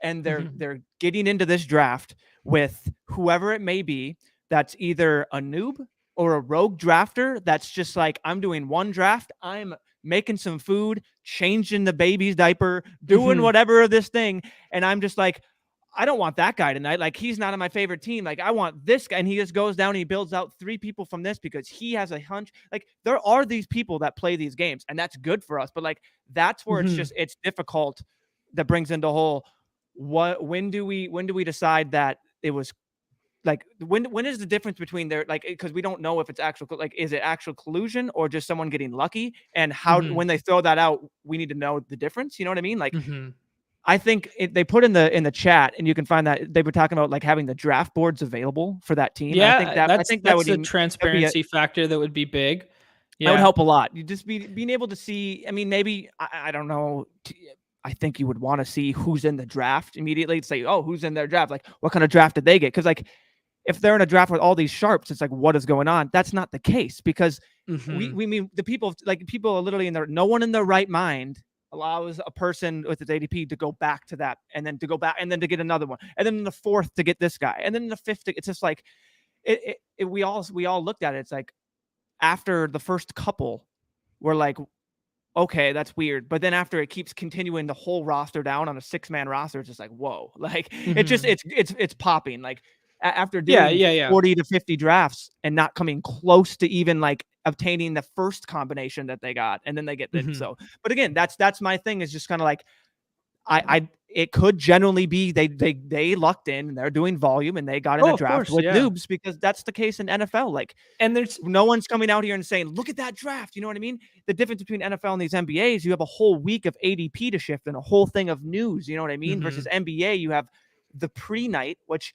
and they're getting into this draft with whoever it may be. That's either a noob or a rogue drafter. That's just like, I'm doing one draft. I'm making some food, changing the baby's diaper, doing whatever this thing. And I'm just like, I don't want that guy tonight. Like, he's not on my favorite team. Like, I want this guy. And he just goes down and he builds out 3 people from this because he has a hunch. Like, there are these people that play these games, and that's good for us. But like, that's where it's difficult. That brings into whole, when do we decide that it was, like, when is the difference between their, like, because we don't know if it's actual, like, is it actual collusion or just someone getting lucky, and how when they throw that out, we need to know the difference. You know what I mean? Like, I think they put in the chat, and you can find that they were talking about like having the draft boards available for that team. Yeah, I think that would a transparency factor that would be big. Yeah, that would help a lot. You just being able to see. I mean, maybe I don't know. I think you would want to see who's in the draft immediately. To say, oh, who's in their draft? Like, what kind of draft did they get? Because like, if they're in a draft with all these sharps, it's like, what is going on? That's not the case, because we mean the people are literally in their, no one in their right mind allows a person with his ADP to go back to that, and then to go back, and then to get another one, and then in the 4th to get this guy, and then in the 5th, it's just like, we all looked at it. It's like, after the first couple, we're like, okay, that's weird. But then after it keeps continuing the whole roster down on a 6-man roster, it's just like, whoa, like it just, it's popping. Like, after doing 40 to 50 drafts and not coming close to even like obtaining the first combination that they got, and then they get it. So, but again, that's my thing, is just kind of like, it could generally be they lucked in and they're doing volume and they got in a draft with noobs, because that's the case in NFL. Like, and there's no one's coming out here and saying, look at that draft. You know what I mean? The difference between NFL and these NBAs, you have a whole week of ADP to shift and a whole thing of news. You know what I mean? Versus NBA, you have the pre-night, which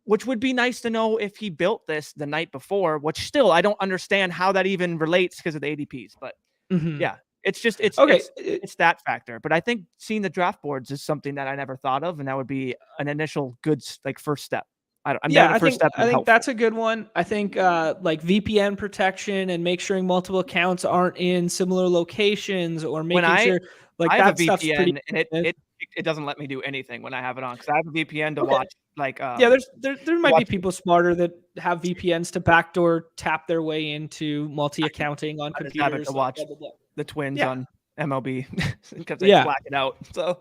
would be nice to know if he built this the night before, which still, I don't understand how that even relates because of the ADPs, but yeah, it's just, it's that factor. But I think seeing the draft boards is something that I never thought of, and that would be an initial good, like, first step. I think that's a good one. I think like VPN protection and make sure multiple accounts aren't in similar locations, or making sure like I that have a stuff's VPN, pretty. And it doesn't let me do anything when I have it on, because I have a VPN to watch. Like, there might be people smarter that have VPNs to backdoor tap their way into multi-accounting on computers. To watch the Twins on MLB because they black it out. So,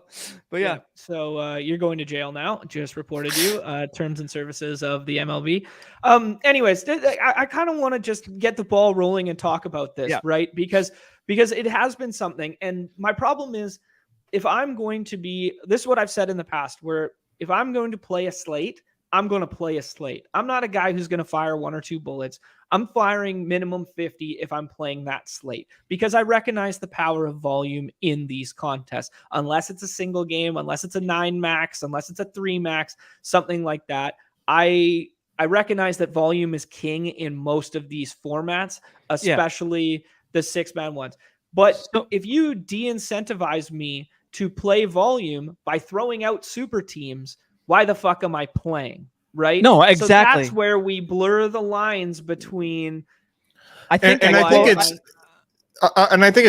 but yeah. So you're going to jail now. Just reported you. Terms and services of the MLB. Anyways, I kind of want to just get the ball rolling and talk about this, right? Because it has been something, and my problem is, if I'm going to be, this is what I've said in the past, where if I'm going to play a slate, I'm going to play a slate. I'm not a guy who's going to fire 1 or 2 bullets. I'm firing minimum 50 if I'm playing that slate, because I recognize the power of volume in these contests. Unless it's a single game, unless it's a 9 max, unless it's a 3 max, something like that. I recognize that volume is king in most of these formats, especially the 6-man ones. But if you de-incentivize me to play volume by throwing out super teams, why the fuck am I playing? Right? No, exactly. So that's where we blur the lines between. I think it's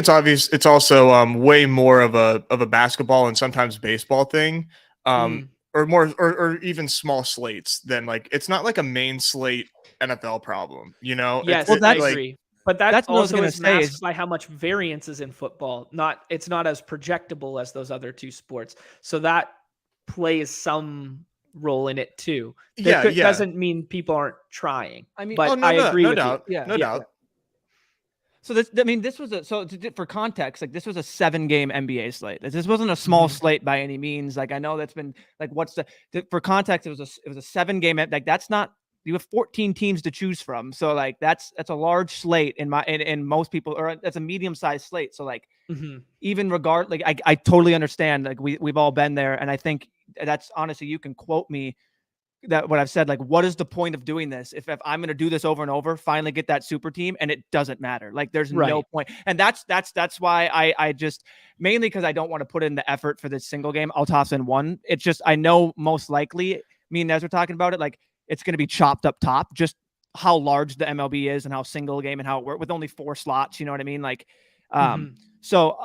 obvious. It's also way more of a basketball and sometimes baseball thing, or more, or even small slates than, like, it's not like a main slate NFL problem. You know? Yes, I agree. But that's also is masked by how much variance is in football. It's not as projectable as those other 2 sports. So that plays some role in it too. Doesn't mean people aren't trying. I mean, but I agree with you. No doubt. So this was for context, like, this was a 7-game NBA slate. This wasn't a small slate by any means. Like, I know that's been like, for context, it was a 7-game. Like, that's not. You have 14 teams to choose from, so like that's a large slate in most people, or that's a medium-sized slate. So like, even like, I totally understand. Like, we've all been there, and I think that's honestly, you can quote me what I've said, like, what is the point of doing this if I'm going to do this over and over, finally get that super team, and it doesn't matter? Like, there's no point. And that's why I just, mainly because I don't want to put in the effort for this single game, I'll toss in one. It's just, I know most likely, me and Nez were talking about it, like, it's going to be chopped up top, just how large the MLB is and how single game and how it works with only 4 slots. You know what I mean? Like, so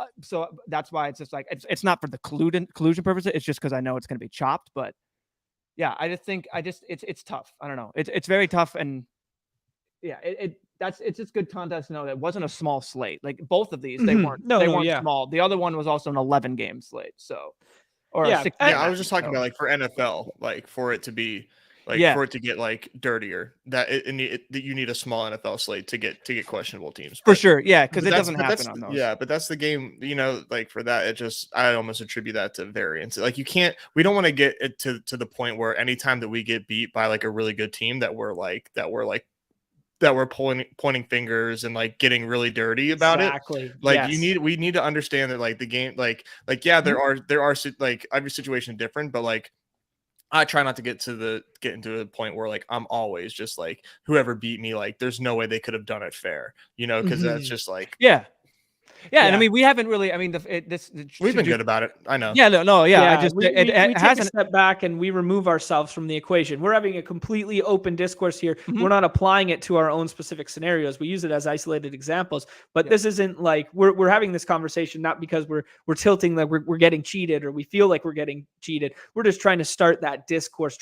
that's why it's just like, it's not for the collusion purposes. It's just because I know it's going to be chopped. But yeah, I just think it's tough. I don't know. It's very tough. And yeah, it's just good context to know that it wasn't a small slate. Like, both of these, they weren't small. The other one was also an 11 game slate. So, or I was just talking about, like, for NFL, like, for it to be, like, for it to get, like, dirtier, that you need a small NFL slate to get questionable teams. For sure. Yeah. Cause it doesn't happen on those. Yeah. But that's the game, you know, like, for that, I almost attribute that to variance. Like, we don't want to get it to the point where anytime that we get beat by, like, a really good team that we're pointing fingers and, like, getting really dirty about it. Like, we need to understand that, like, the game, like, there are like, every situation different, but, like, I try not to get into a point where, like, I'm always just like, whoever beat me, like, there's no way they could have done it fair, you know, because that's just like, yeah. And I mean, we haven't really. I mean, we've been good about it. I know. Yeah, no. I just we take a step back and we remove ourselves from the equation. We're having a completely open discourse here. We're not applying it to our own specific scenarios. We use it as isolated examples. But this isn't like we're having this conversation not because we're tilting that we're getting cheated or we feel like we're getting cheated. We're just trying to start that discourse,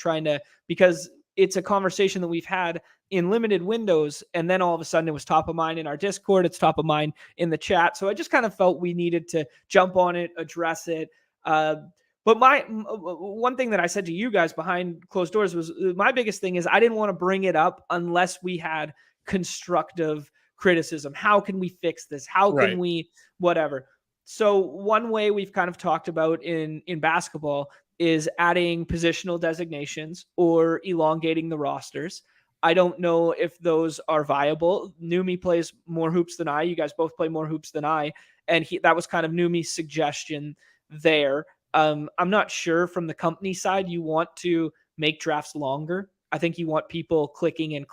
because it's a conversation that we've had in limited windows, and then all of a sudden it was top of mind in our Discord. It's top of mind in the chat. So I just kind of felt we needed to jump on it, address it. But one thing that I said to you guys behind closed doors was my biggest thing is I didn't want to bring it up unless we had constructive criticism. How can we fix this? How can we whatever? So one way we've kind of talked about in basketball is adding positional designations or elongating the rosters. I don't know if those are viable. Numi plays more hoops than I. You guys both play more hoops than I. And that was kind of Numi's suggestion there. I'm not sure from the company side you want to make drafts longer. I think you want people clicking and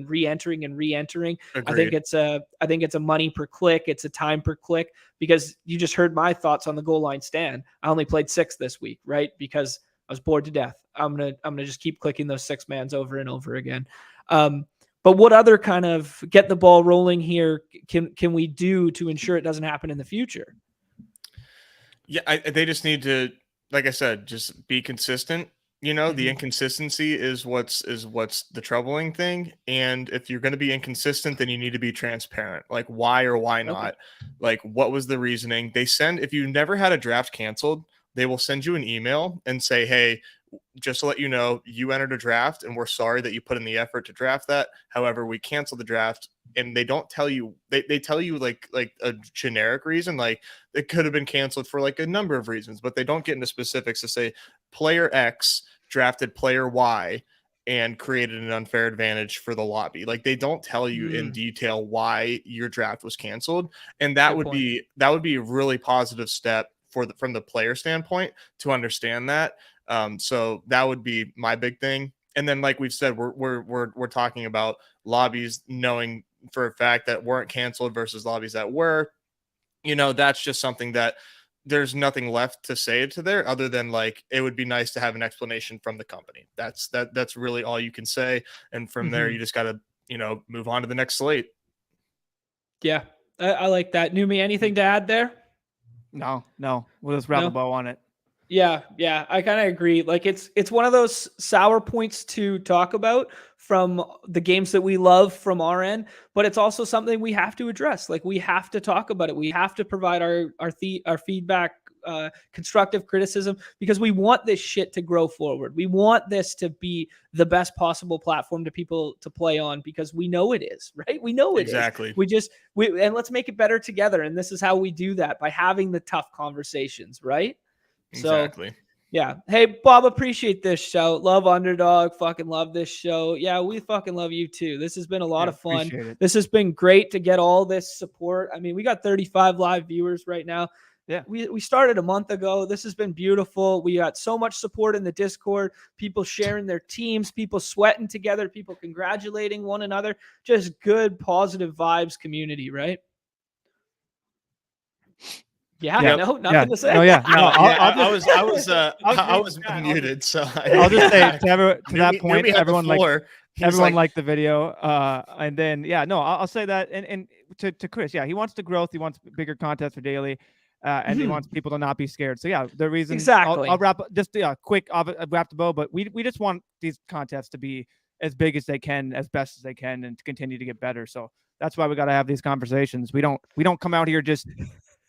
re-entering and re-entering. Agreed. I think it's a money per click. It's a time per click, because you just heard my thoughts on the goal line stand. I only played 6 this week, right? Because I was bored to death. I'm gonna just keep clicking those 6-mans over and over again. But what other kind of get the ball rolling here can we do to ensure it doesn't happen in the future? Yeah, they just need to, like I said, just be consistent. You know, the inconsistency is what's the troubling thing. And if you're going to be inconsistent, then you need to be transparent. Like, why or why not? Like, what was the reasoning? If you never had a draft canceled, they will send you an email and say, hey, just to let you know, you entered a draft and we're sorry that you put in the effort to draft that. However, we canceled the draft. And they don't tell you, they tell you like a generic reason, like it could have been canceled for like a number of reasons, but they don't get into specifics to say player X drafted player Y and created an unfair advantage for the lobby. Like, they don't tell you in detail why your draft was canceled. And that would be a really positive step from the player standpoint to understand that. So that would be my big thing. And then, like we've said, we're talking about lobbies knowing for a fact that weren't canceled versus lobbies that were. You know, that's just something that there's nothing left to say to there other than, like, it would be nice to have an explanation from the company. That's really all you can say. And from there, you just got to, you know, move on to the next slate. Yeah, I like that. Numi, anything to add there? No. We'll just wrap a bow on it. Yeah, I kind of agree. Like, it's one of those sour points to talk about from the games that we love from our end, but it's also something we have to address. Like, we have to talk about it. We have to provide our feedback, constructive criticism, because we want this shit to grow forward. We want this to be the best possible platform to people to play on, because we know it is, right? We know it exactly. is. And let's make it better together. And this is how we do that, by having the tough conversations, right? Exactly. So, yeah. Hey, Bob, appreciate this show. Love Underdog. Fucking love this show. Yeah, we fucking love you too. This has been a lot of fun. This has been great to get all this support. I mean, we got 35 live viewers right now. we started a month ago. This has been beautiful. We got so much support in the Discord, people sharing their teams, people sweating together, people congratulating one another, just good, positive vibes community, right? Yeah, no, nothing to say. No, yeah. No, I was muted, so I'll just say to that point, everyone liked the video. And then I'll say that, and to Chris, he wants the growth, he wants bigger contests for daily, and he wants people to not be scared. So the reason exactly. I'll wrap just quick. I'll wrap the bow, but we just want these contests to be as big as they can, as best as they can, and to continue to get better. So that's why we got to have these conversations. We don't come out here just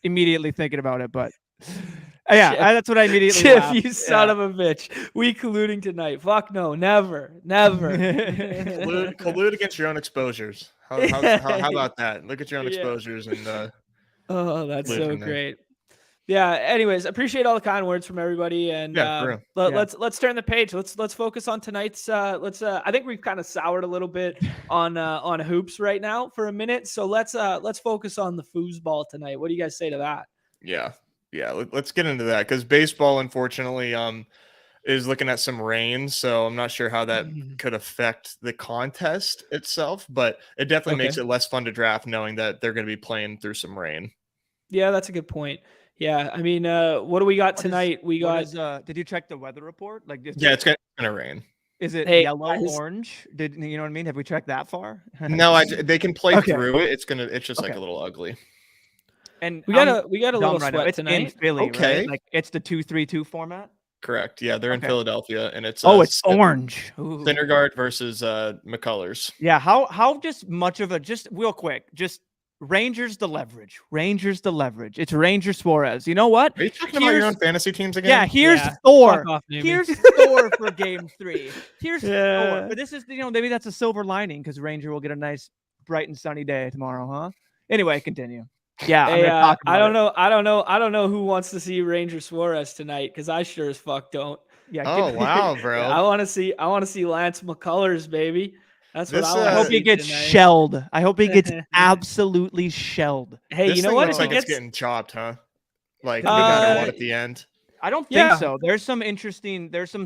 immediately thinking about it, but that's what I immediately laughed. You son of a bitch. We colluding tonight. Fuck no, never. Collude against your own exposures. How about that? Look at your own exposures and oh, that's so great. Yeah, anyways, appreciate all the kind words from everybody, and let's turn the page. Let's focus on tonight's I think we've kind of soured a little bit on hoops right now for a minute, so let's focus on the foosball tonight. What do you guys say to that? Let's get into that, because baseball unfortunately is looking at some rain, so I'm not sure how that could affect the contest itself, but it definitely makes it less fun to draft knowing that they're going to be playing through some rain. Yeah, that's a good point. Yeah, I mean, what do we got tonight? Did you check the weather report? It's gonna rain. Is it yellow, orange? You know what I mean? Have we checked that far? No, they can play through it. It's just like a little ugly. And we got a little sweat it's tonight. In Philly, right? Like it's the 2-3-2 format. Correct. Yeah, they're in Philadelphia, and it's it's orange. Syndergaard versus McCullers. Yeah. How just much of just real quick, just Rangers the leverage. It's Ranger Suarez. You know what? Are you talking about your own fantasy teams again? Yeah, here's Thor. Here's Thor for game 3. Here's Thor. But this is, maybe that's a silver lining, because Ranger will get a nice bright and sunny day tomorrow, huh? Anyway, continue. Yeah, hey, I don't know who wants to see Ranger Suarez tonight, because I sure as fuck don't. Yeah. Oh wow, bro. I want to see Lance McCullers, baby. That's what I hope he gets shelled. I hope he gets absolutely shelled. Hey, you know what? Looks like it's getting chopped, huh? Like no matter what at the end. I don't think so. There's some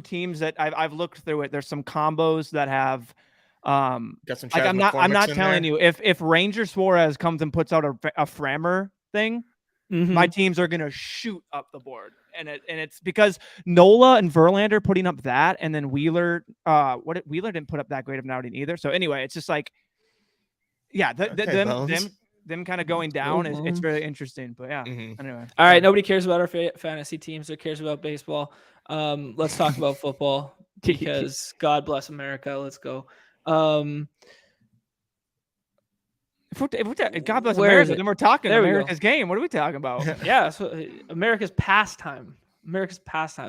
teams that I've looked through it. There's some combos that have got some I'm not telling you, if Ranger Suarez comes and puts out a Frammer thing, my teams are gonna shoot up the board. And it's because Nola and Verlander putting up that, and then Wheeler Wheeler didn't put up that great of an outing either. So anyway, it's just like them kind of going down it's really interesting. But anyway. All right, nobody cares about our fantasy teams. Who cares about baseball? Let's talk about football, because God bless America. Let's go. If God bless America, then we're talking America's game. What are we talking about? So America's pastime. This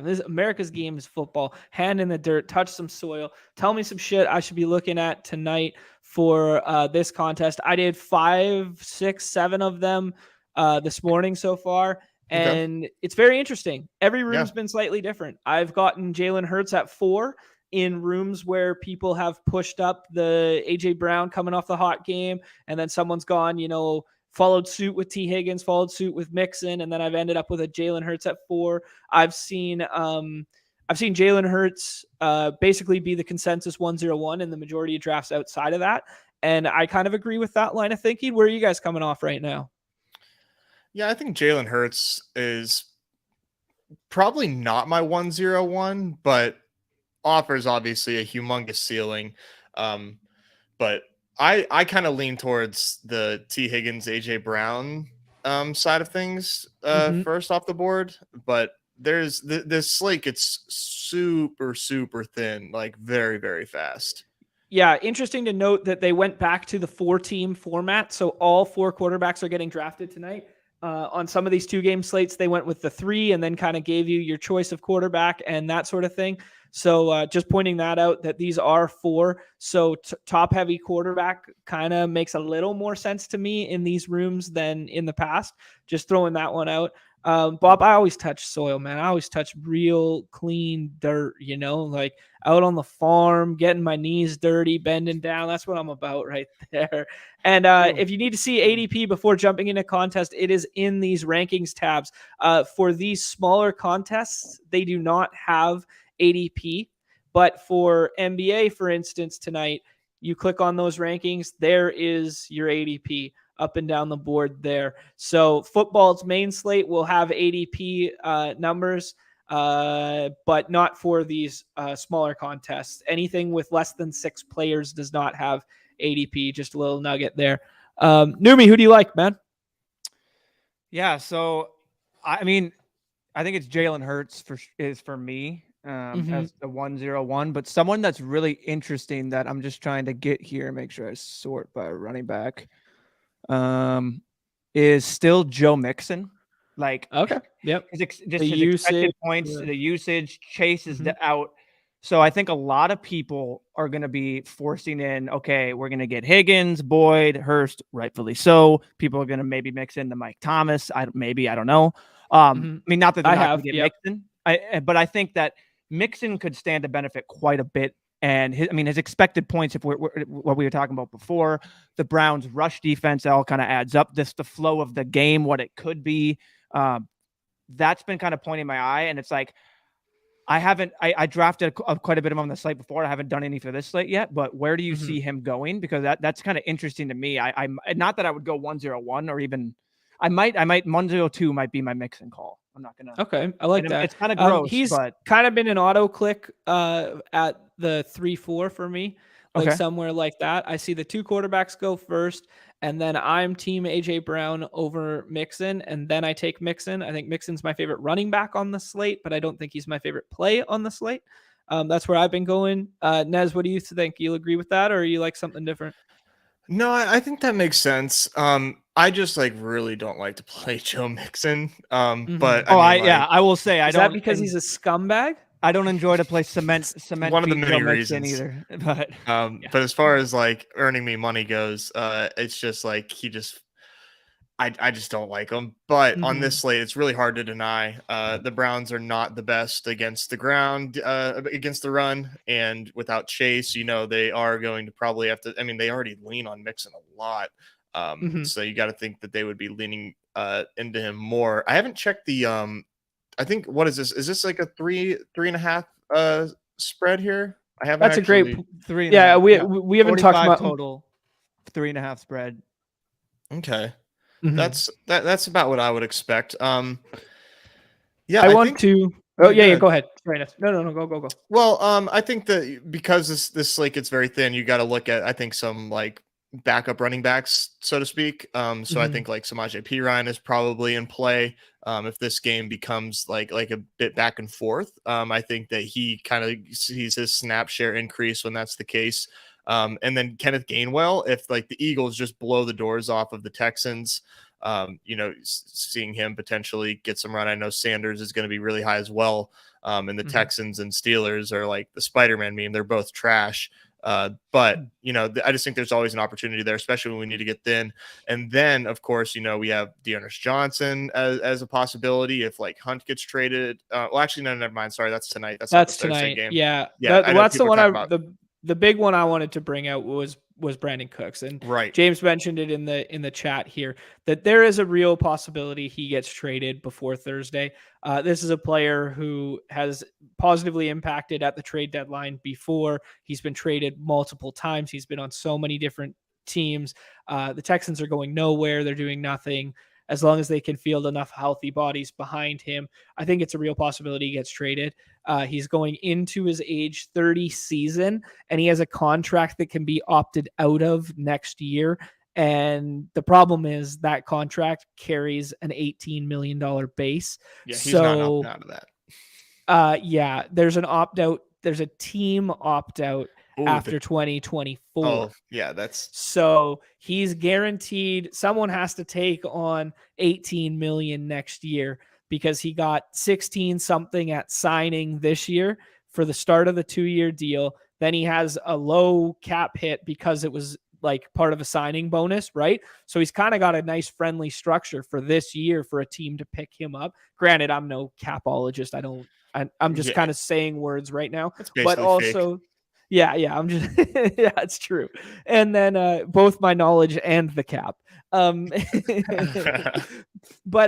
is America's game is football. Hand in the dirt, touch some soil. Tell me some shit I should be looking at tonight for this contest. I did 5, 6, 7 of them this morning so far, and it's very interesting. Every room's been slightly different. I've gotten Jalen Hurts at 4 in rooms where people have pushed up the AJ Brown coming off the hot game, and then someone's gone, followed suit with T. Higgins, followed suit with Mixon, and then I've ended up with a Jalen Hurts at 4. I've seen Jalen Hurts basically be the consensus 101 in the majority of drafts outside of that, and I kind of agree with that line of thinking. Where are you guys coming off right now? Yeah, I think Jalen Hurts is probably not my 101, but offers obviously a humongous ceiling. But I kind of lean towards the T. Higgins, AJ Brown side of things first off the board. But there's this slate gets super, super thin, like very, very fast. Yeah, interesting to note that they went back to the 4-team format. So all 4 quarterbacks are getting drafted tonight. On some of these 2-game slates, they went with the 3 and then kind of gave you your choice of quarterback and that sort of thing. So just pointing that out, that these are 4. So top-heavy quarterback kind of makes a little more sense to me in these rooms than in the past. Just throwing that one out. Bob, I always touch soil, man. I always touch real clean dirt, like out on the farm, getting my knees dirty, bending down. That's what I'm about right there. And if you need to see ADP before jumping into contest, it is in these rankings tabs. For these smaller contests, they do not have ADP. But for NBA, for instance, tonight, you click on those rankings, there is your ADP up and down the board there. So football's main slate will have ADP numbers, but not for these smaller contests. Anything with less than 6 players does not have ADP. Just a little nugget there. Numi, who do you like, man? Yeah, so I mean, I think it's Jalen Hurts for me as the 101, but someone that's really interesting that I'm just trying to get here, make sure I sort by running back, is still Joe Mixon. Like, okay, yep, just his expected points, the usage chases out. So I think a lot of people are going to be forcing in, okay, we're going to get Higgins, Boyd, Hurst, rightfully so. People are going to maybe mix in the Mike Thomas. I don't know. I mean, not that they're not going to get Mixon, but I think that Mixon could stand to benefit quite a bit. And his expected points, if what we were talking about before, the Browns' rush defense, all kind of adds up. The flow of the game, what it could be, that's been kind of pointing my eye. And it's like, I drafted quite a bit of him on the slate before. I haven't done any for this slate yet, but where do you see him going? Because that's kind of interesting to me. I'm not that I would go 101 or even I might 102 might be my Mixon call. I'm not gonna. Okay, I like that. It's kind of gross. He's but kind of been an auto click at the 3-4 for me, like somewhere like that. I see the 2 quarterbacks go first, and then I'm team AJ Brown over Mixon, and then I take Mixon. I think Mixon's my favorite running back on the slate, but I don't think he's my favorite play on the slate. That's where I've been going. Nez, what do you think? You agree with that, or you like something different? No, I think that makes sense. I just really don't like to play Joe Mixon. But I will say is that because he's a scumbag? I don't enjoy to play cement. One of the many reasons either. But but as far as earning me money goes, it's just I just don't like him. But on this slate, it's really hard to deny. The Browns are not the best against the ground, against the run. And without Chase, they are going to probably have to. I mean, they already lean on Mixon a lot. So you got to think that they would be leaning into him more. I haven't checked the. I think, what is this? Is this like a 3.5 spread here? I haven't. That's actually, a great 3. Yeah, we haven't talked about total 3.5 spread. Okay. That's about what I would expect. Yeah, I want to. Oh yeah, go ahead. No, go. Well, I think that because this slate gets very thin, you got to look at some backup running backs, so to speak. So I think Samaje Perine is probably in play. If this game becomes like a bit back and forth, I think that he kind of sees his snap share increase when that's the case. And then Kenneth Gainwell, if the Eagles just blow the doors off of the Texans, seeing him potentially get some run. I know Sanders is going to be really high as well. And the Texans and Steelers are like the Spider-Man meme. They're both trash. But I just think there's always an opportunity there, especially when we need to get thin. And then, of course, we have Dearness Johnson as a possibility if Hunt gets traded. Well, actually, no, never mind. Sorry, that's tonight. That's tonight. Thursday game. Yeah. That's the one the big one I wanted to bring out was Brandon Cooks, and James mentioned it in the chat here that there is a real possibility he gets traded before Thursday. This is a player who has positively impacted at the trade deadline before. He's been traded multiple times. He's been on so many different teams. The Texans are going nowhere. They're doing nothing. As long as they can field enough healthy bodies behind him, I think it's a real possibility he gets traded. He's going into his age 30 season, and he has a contract that can be opted out of next year. And the problem is that contract carries an $18 million base. Yeah, he's not opting out of that. There's an opt-out. There's a team opt-out after 2024. Oh, yeah, so he's guaranteed someone has to take on 18 million next year because he got 16 something at signing this year for the start of the 2-year deal. Then he has a low cap hit because it was like part of a signing bonus, right? So he's kind of got a nice friendly structure for this year for a team to pick him up. Granted, I'm no capologist. I'm just kind of saying words right now, but also fake. Yeah, I'm just yeah, it's true. And then both my knowledge and the cap. But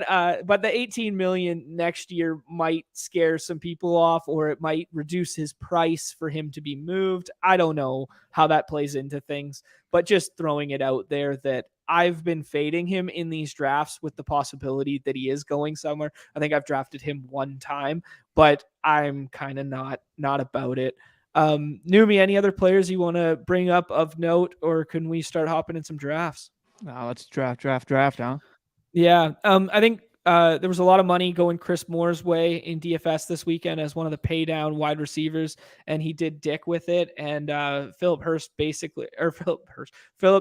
the 18 million next year might scare some people off, or it might reduce his price for him to be moved. I don't know how that plays into things, but just throwing it out there that I've been fading him in these drafts with the possibility that he is going somewhere. I think I've drafted him one time, but I'm kind of not about it. Numi, any other players you want to bring up of note, or can we start hopping in some drafts? Let's draft, huh? Yeah. I think there was a lot of money going Chris Moore's way in DFS this weekend as one of the pay down wide receivers, and he did dick with it. And Philip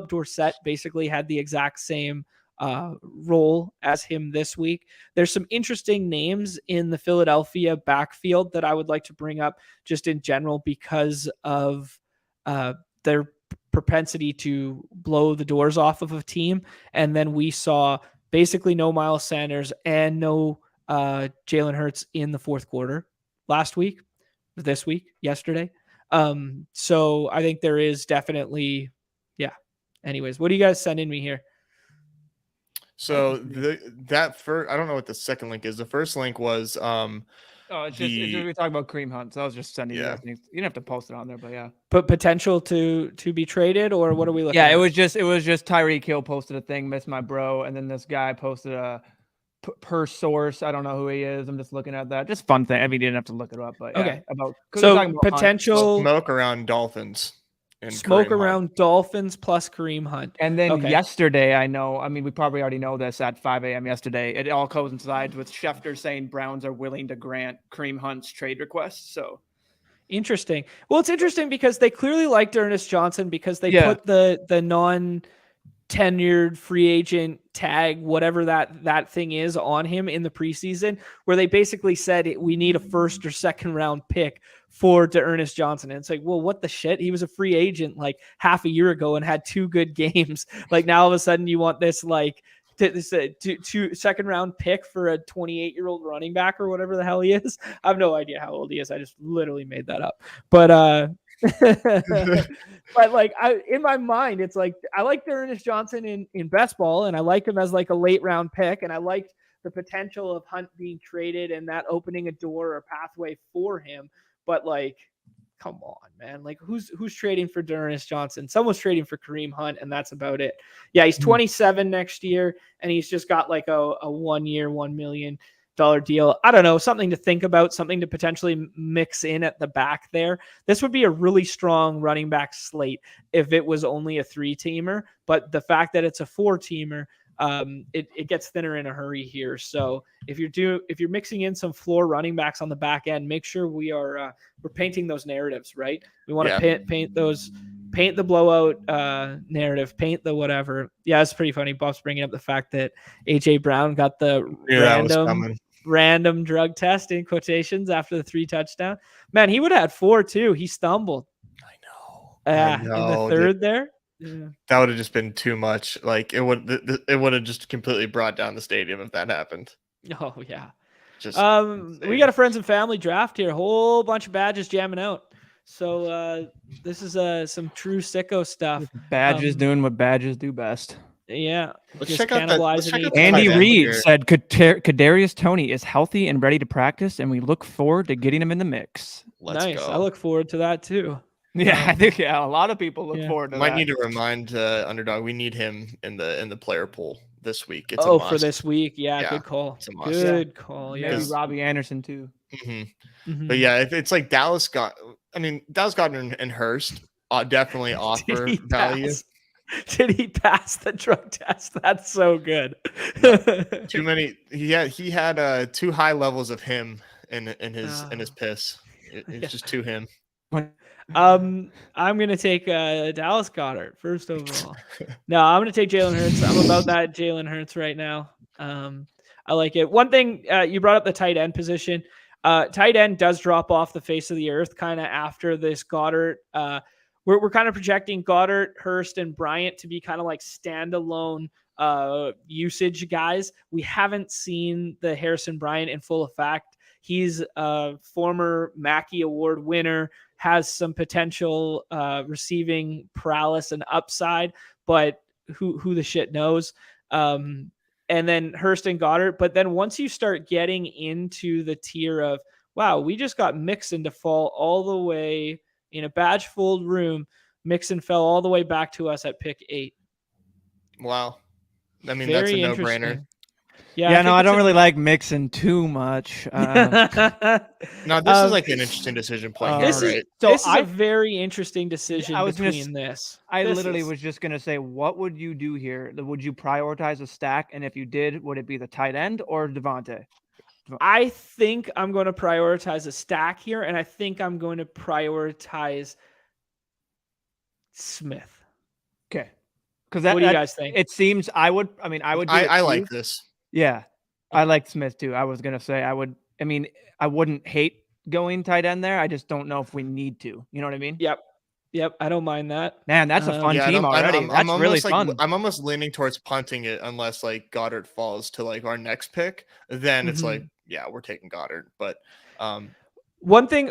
Dorsett basically had the exact same role as him this week. There's some interesting names in the Philadelphia backfield that I would like to bring up just in general because of their propensity to blow the doors off of a team. And then we saw basically no Miles Sanders and no Jalen Hurts in the fourth quarter this week, yesterday. So I think there is definitely, yeah. Anyways, what are you guys sending me here? So that first, I don't know what the second link is. The first link was it's just we talk about Kareem Hunt. So I was just sending you things. You didn't have to post it on there, but yeah. But potential to be traded, or what are we looking at? Yeah, it was just Tyreek Hill posted a thing, miss my bro, and then this guy posted a per source. I don't know who he is. I'm just looking at that. Just fun thing. I mean, you didn't have to look it up, but okay. About potential smoke around Dolphins. Smoke around Dolphins plus Kareem Hunt. And then yesterday, we probably already know this at 5 a.m. yesterday. It all coincides with Schefter saying Browns are willing to grant Kareem Hunt's trade request. So interesting. Well, it's interesting because they clearly liked Ernest Johnson because they put the non-tenured free agent tag, whatever that thing is, on him in the preseason, where they basically said we need a first or second round pick for Ernest Johnson. And it's like, well, what the shit? He was a free agent like half a year ago and had 2 good games. Like now all of a sudden you want this like this two second round pick for a 28-year-old running back or whatever the hell he is. I have no idea how old he is. I just literally made that up. But but like in my mind, it's like I like Ernest Johnson in best ball, and I like him as like a late round pick, and I liked the potential of Hunt being traded and that opening a door or pathway for him. But like, come on, man. Like who's trading for Ernest Johnson? Someone's trading for Kareem Hunt, and that's about it. Yeah, he's 27 next year, and he's just got like a 1 year, $1 million deal. I don't know, something to think about, something to potentially mix in at the back there. This would be a really strong running back slate if it was only a 3-teamer, but the fact that it's a 4-teamer, it gets thinner in a hurry here. So if you're mixing in some floor running backs on the back end, make sure we're painting those narratives, right? We want to paint the blowout narrative, paint the whatever. Yeah, it's pretty funny. Bob's bringing up the fact that AJ Brown got the random drug test in quotations after the 3 touchdown. Man, he would have had 4 too. He stumbled. I know. In the third there. Yeah. That would have just been too much. Like it would have just completely brought down the stadium if that happened. Oh yeah. We got a friends and family draft here. Whole bunch of badges jamming out. So this is some true sicko stuff. Badges doing what badges do best. Yeah. Let's check out that. Andy Reid said Kadarius Toney is healthy and ready to practice, and we look forward to getting him in the mix. Let's go. I look forward to that too. Yeah, I think a lot of people look forward to that. Might need to remind Underdog we need him in the player pool this week. It's a must. For this week. Yeah, good call. It's a must. Good call. Yeah. Maybe Robbie Anderson too. Mm-hmm. Mm-hmm. But yeah, if it's like Dallas Goedert and Hurst definitely offer value. Did he pass the drug test? That's so good. Too many. He had too high levels of him in his piss. It's just too him. I'm gonna take Dallas Goedert first overall. No, I'm gonna take Jalen Hurts. I'm about that Jalen Hurts right now. I like it. One thing you brought up, the tight end position. Tight end does drop off the face of the earth kind of after this Goddard. we're kind of projecting Goddard, Hurst, and Bryant to be kind of like standalone usage guys. We haven't seen the Harrison Bryant in full effect. He's a former Mackey Award winner, has some potential receiving prowess and upside, but who the shit knows. And then Hurst and Goddard. But then once you start getting into the tier of, wow, we just got Mixon to fall all the way in a badge-fold room. Mixon fell all the way back to us at pick 8. Wow. I mean, Very that's a no-brainer. Yeah, no, I don't really like Mixon too much. No, this is like an interesting decision point. This is a very interesting decision between this. I literally was just going to say, what would you do here? Would you prioritize a stack? And if you did, would it be the tight end or Devontae? I think I'm going to prioritize a stack here, and I think I'm going to prioritize Smith. Okay. Because what do you guys think? It seems I would. I like this. Yeah, I like Smith too. I was gonna say I would. I mean, I wouldn't hate going tight end there. I just don't know if we need to. You know what I mean? Yep. I don't mind that. Man, that's a fun team already. That's really fun. I'm almost leaning towards punting it unless like Goddard falls to like our next pick. Then it's like, yeah, we're taking Goddard. But one thing,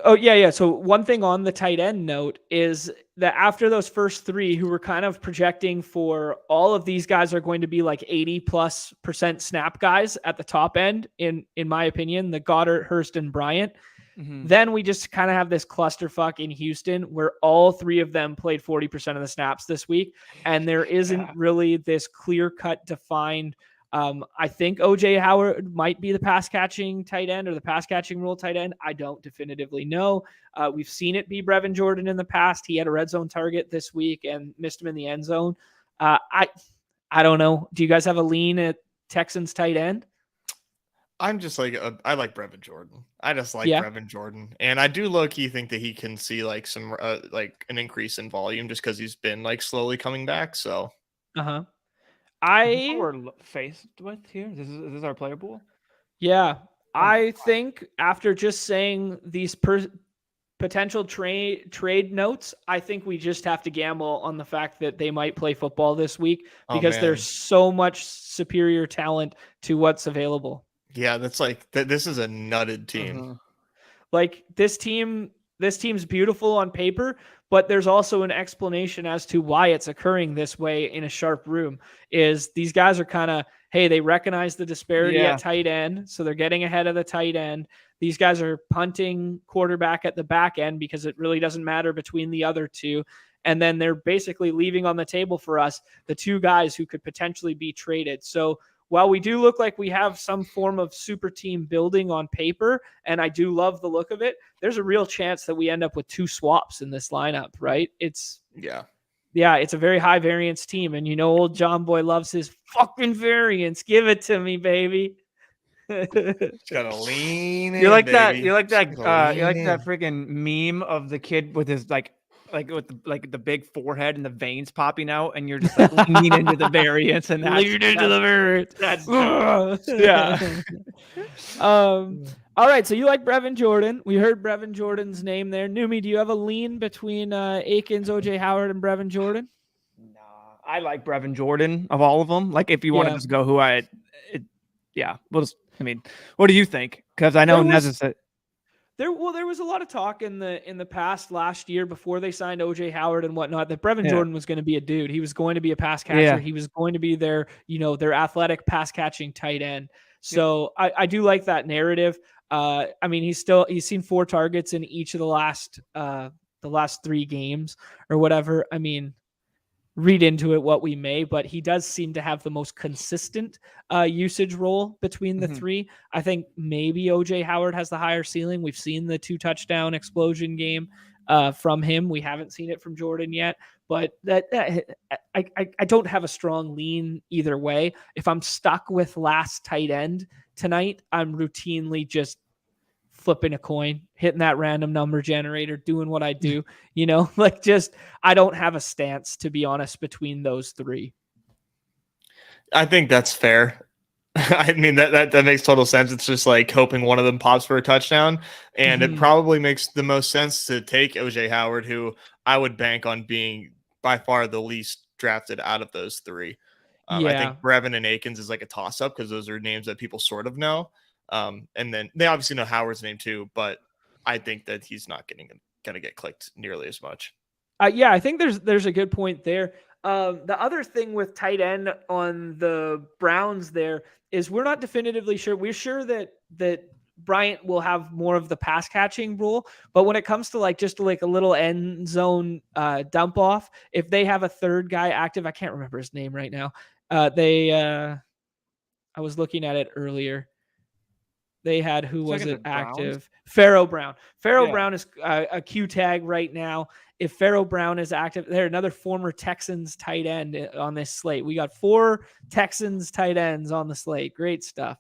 so one thing on the tight end note is that after those first 3 who were kind of projecting for all of these guys are going to be like 80+% snap guys at the top end, in my opinion, the Goddard, Hurst, and Bryant. Then we just kind of have this clusterfuck in Houston where all 3 of them played 40% of the snaps this week. And there isn't really this clear-cut defined I think OJ Howard might be the pass catching tight end or the pass catching role tight end. I don't definitively know. We've seen it be Brevin Jordan in the past. He had a red zone target this week and missed him in the end zone. I don't know. Do you guys have a lean at Texans tight end? I'm just like, I like Brevin Jordan. I just like Brevin Jordan. And I do low-key think that he can see like some, like an increase in volume just because he's been like slowly coming back. So, we're faced with here. Is this our player pool? Yeah. I think after just saying these potential trade notes, I think we just have to gamble on the fact that they might play football this week because there's so much superior talent to what's available. Yeah, that's like this is a nutted team. Like this team's beautiful on paper, but there's also an explanation as to why it's occurring this way in a sharp room. Is these guys are kind of, hey, they recognize the disparity at tight end, so they're getting ahead of the tight end. These guys are punting quarterback at the back end because it really doesn't matter between the other 2. And then they're basically leaving on the table for us the 2 guys who could potentially be traded. So while we do look like we have some form of super team building on paper, and I do love the look of it, there's a real chance that we end up with 2 swaps in this lineup, right? It's a very high variance team. And old John Boy loves his fucking variance. Give it to me, baby. Gotta lean in, you're like baby. that. You're like that. You're like that freaking meme of the kid with his like with the big forehead and the veins popping out, and you're just like leaning into the variance and lean into the variance. All right, so you like Brevin Jordan. We heard Brevin Jordan's name there. Numi, do you have a lean between Akins, OJ Howard, and Brevin Jordan? No, I like Brevin Jordan of all of them. Like if you want to just go who what do you think? Because I know Nez said. There was a lot of talk in the past last year before they signed OJ Howard and whatnot that Brevin Jordan was going to be a dude. He was going to be a pass catcher. Yeah. He was going to be their athletic pass catching tight end. So I do like that narrative. I mean, he's seen 4 targets in each of the last 3 games or whatever. I mean, read into it what we may, but he does seem to have the most consistent usage role between the 3. I think maybe OJ Howard has the higher ceiling. We've seen the 2 touchdown explosion game from him. We haven't seen it from Jordan yet, but I don't have a strong lean either way. If I'm stuck with last tight end tonight, I'm routinely just flipping a coin, hitting that random number generator, doing what I do, I don't have a stance, to be honest, between those 3. I think that's fair. I mean, that makes total sense. It's just like hoping one of them pops for a touchdown. And it probably makes the most sense to take OJ Howard, who I would bank on being by far the least drafted out of those three. I think Brevin and Akins is like a toss up because those are names that people sort of know. And then they obviously know Howard's name too, but I think that he's not going to get clicked nearly as much. Yeah, I think there's a good point there. The other thing with tight end on the Browns there is we're not definitively sure. We're sure that Bryant will have more of the pass catching role, but when it comes to just a little end zone dump off, if they have a third guy active, I can't remember his name right now. I was looking at it earlier. They had was it active? Pharaoh Brown. Brown is a Q tag right now. If Pharaoh Brown is active, they're another former Texans tight end on this slate. We got 4 Texans tight ends on the slate. Great stuff.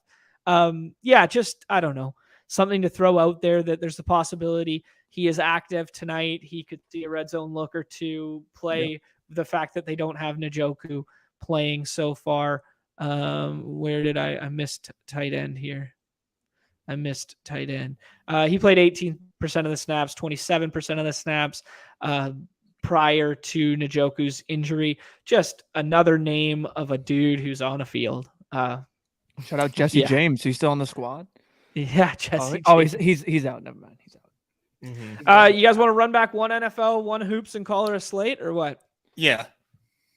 Just I don't know, something to throw out there that there's a possibility he is active tonight. He could see a red zone look or two play. The fact that they don't have Njoku playing so far. Where did I missed tight end here? I missed tight end. He played 18% of the snaps, 27% of the snaps prior to Njoku's injury. Just another name of a dude who's on a field. Shout out Jesse James. He's still on the squad. Yeah, Jesse. He's out. Never mind. He's out. Mm-hmm. You guys want to run back one NFL, one hoops, and call her a slate, or what? Yeah.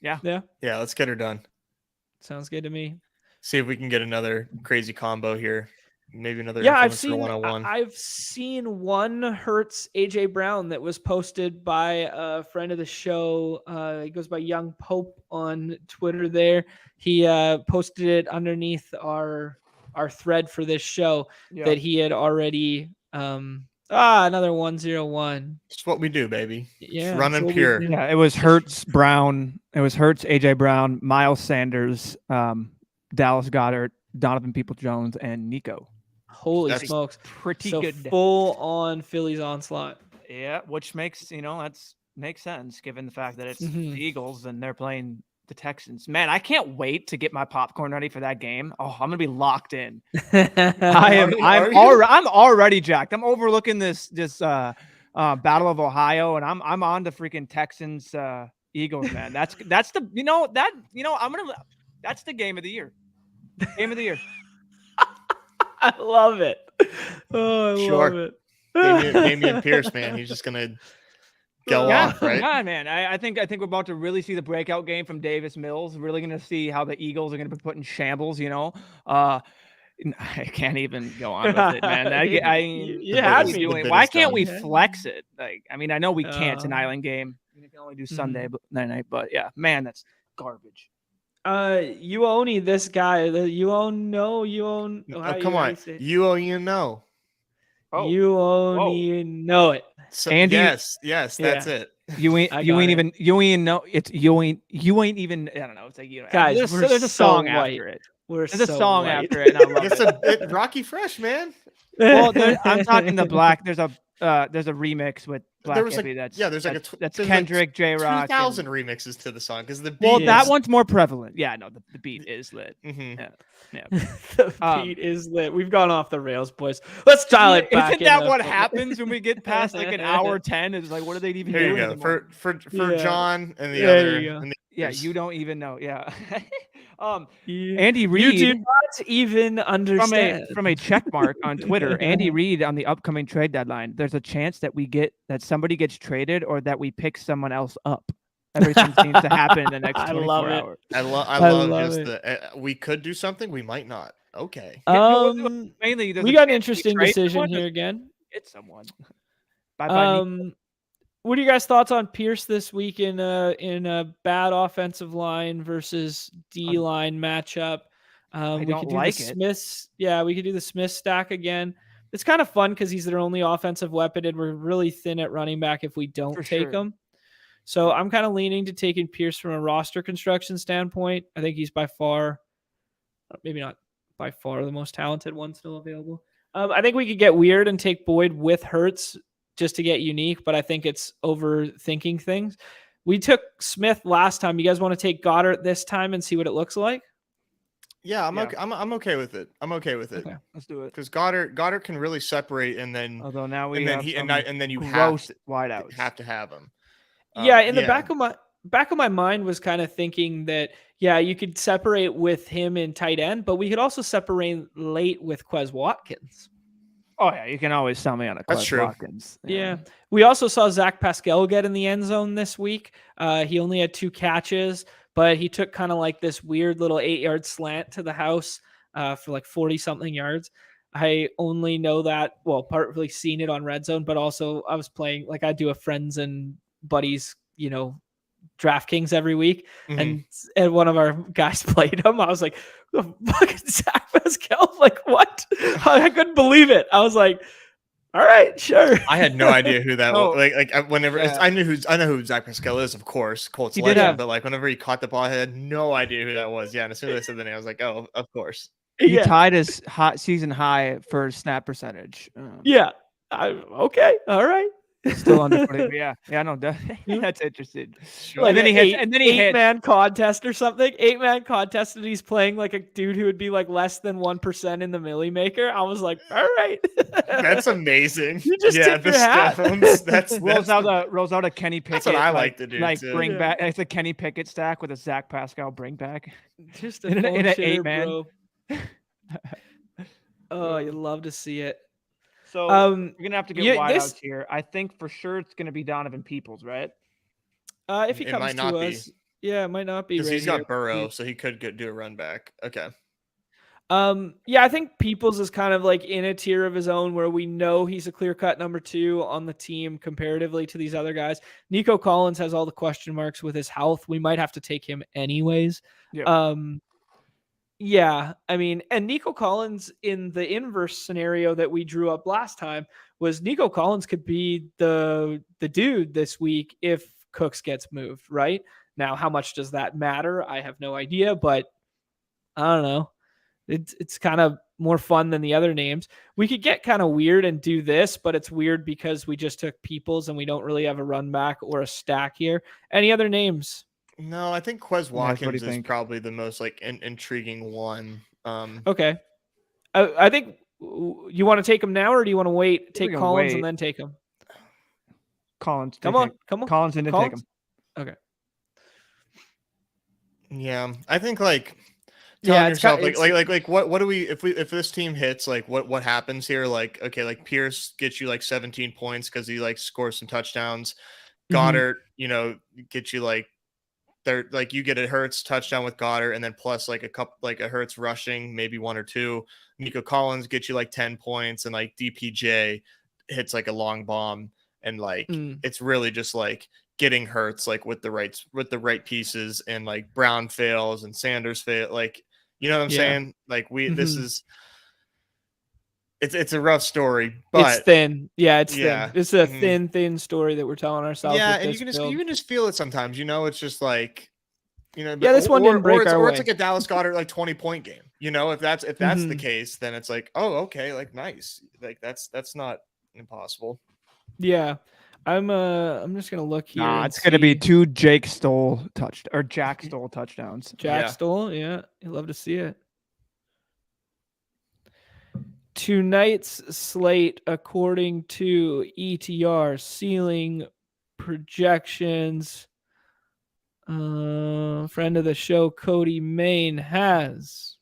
Let's get her done. Sounds good to me. See if we can get another crazy combo here. Maybe another. I've seen one Hurts AJ Brown that was posted by a friend of the show. He goes by Young Pope on Twitter. There, he posted it underneath our thread for this show that he had already. Another 101. It's what we do, baby. Yeah, running pure. Yeah, it was Hurts Brown. It was Hurts AJ Brown, Miles Sanders, Dallas Goedert, Donovan Peoples-Jones, and Nico. Holy smokes. Pretty good. Full on Phillies onslaught. Yeah, which makes, makes sense given the fact that it's the Eagles and they're playing the Texans. Man, I can't wait to get my popcorn ready for that game. Oh, I'm going to be locked in. I'm already jacked. I'm overlooking this Battle of Ohio, and I'm on to freaking Texans Eagles, man. That's the that's the game of the year. Game of the year. I love it. Oh, I love it. Damian Pierce, man, he's just gonna go off, right? Yeah, man. I think we're about to really see the breakout game from Davis Mills. Really gonna see how the Eagles are gonna be put in shambles. I can't even go on with it, man. Why can't we flex it? I know we can't. It's an island game. You can only do Sunday night, but yeah, man, that's garbage. You own this guy. You own. Come on. You know. Oh. You only know it. So, Andy, yes, that's it. You ain't even know it's you ain't even. I don't know. It's like guys. There's a song after it. There's a song after it. And I love it's Rocky Fresh, man. Well, I'm talking the Black. There's a remix with Black Hippie. That's Kendrick, J-Rock. 2,000 remixes to the song because the beat. Well, that one's more prevalent. Yeah, no, the beat is lit. Mm-hmm. Yeah. The beat is lit. We've gone off the rails, boys. Let's dial it back. Isn't that what happens when we get past an hour 10? It's like, what are they even doing? Here you go. For John and the other. You don't even know. Yeah. Andy Reid. You do not even understand. From a check mark on Twitter, Andy Reid on the upcoming trade deadline. There's a chance that somebody gets traded or that we pick someone else up. Everything seems to happen in the next 24 hours. I love just we could do something, we might not. Okay. Mainly, we got an interesting decision here again. It's someone. Bye. What are you guys' thoughts on Pierce this week in a bad offensive line versus D line matchup? We could do the Smiths. Yeah, we could do the Smith stack again. It's kind of fun because he's their only offensive weapon, and we're really thin at running back if we don't take him. So I'm kind of leaning to taking Pierce from a roster construction standpoint. I think he's by far, maybe not by far, the most talented one still available. I think we could get weird and take Boyd with Hurts just to get unique, but I think it's overthinking things. We took Smith last time. You guys want to take Goddard this time and see what it looks like? Yeah, I'm okay. I'm okay with it. I'm okay with it. Okay, let's do it. Because Goddard can really separate, and then although now we and then have he some and then you gross wideouts. have to have him. Yeah, in the back of my mind was kind of thinking that you could separate with him in tight end, but we could also separate late with Quez Watkins. Oh yeah, you can always sell me on a Quez Watkins. Yeah. We also saw Zach Pascal get in the end zone this week. He only had 2 catches, but he took kind of like this weird little 8-yard slant to the house for like 40-something yards. I only know that, partly seen it on Red Zone, but also I was playing, like I do a friends and buddies, DraftKings every week, and one of our guys played him. I was like, fucking Zach Pascal, like what? I couldn't believe it. I was like, all right, sure. I had no idea who that was. Like whenever I know who Zach Pascal is, of course, Colts legend. But like whenever he caught the ball, I had no idea who that was. Yeah, and as soon as I said the name, I was like, oh, of course. He tied his season high for snap percentage. Okay, all right. Still under 40. Yeah, no, that's interesting. Sure. And then he hits, and then he hit 8-man contest or something. 8-man contest, and he's playing like a dude who would be like less than 1% in the Millie Maker. I was like, all right, that's amazing. You just tip your hat. That's rolls out a Kenny Pickett. That's what I like to do. Like too. Bring back. It's a Kenny Pickett stack with a Zach Pascal bring back. Just in an 8-man. Oh, you love to see it. So we're gonna have to get wideouts here. I think for sure it's gonna be Donovan Peoples, right? If he comes to us, it might not be because he's got Burrow, so he could do a run back. Okay. I think Peoples is kind of like in a tier of his own where we know he's a clear-cut number 2 on the team comparatively to these other guys. Nico Collins has all the question marks with his health. We might have to take him anyways. Yeah, I mean, and Nico Collins in the inverse scenario that we drew up last time was Nico Collins could be the dude this week if Cooks gets moved, right? Now, how much does that matter? I have no idea, but I don't know. It's kind of more fun than the other names. We could get kind of weird and do this, but it's weird because we just took Peoples and we don't really have a run back or a stack here. Any other names? No, I think Quez Watkins is probably the most like intriguing one. Okay. I think you want to take him now, or do you want to wait? Take Collins and then take him. Collins. Come on. Collins and then take him. Okay. Yeah, I think like telling yourself like what do we if this team hits, like what happens here? Like, okay, like Pierce gets you like 17 points because he like scores some touchdowns. Goddard, gets you like you get a Hurts touchdown with Goddard, and then plus like a couple like a Hurts rushing, maybe 1 or 2. Nico Collins gets you like 10 points, and like DPJ hits like a long bomb, and like it's really just like getting Hurts like with the right pieces, and like Brown fails and Sanders fail, like you know what I'm saying? Like this is it's a rough story, but it's thin. Yeah, it's thin. It's a thin story that we're telling ourselves. Yeah, and you can just feel it sometimes. It's just like this one didn't break our way. Or it's like a Dallas Goedert like 20-point game. If that's the case, then it's like, oh, okay, like nice. Like that's not impossible. Yeah. I'm just gonna look here. It's gonna be 2 Jack Stoll touchdowns. Jack Stoll, yeah. You love to see it. Tonight's slate, according to ETR ceiling projections, friend of the show Cody Main has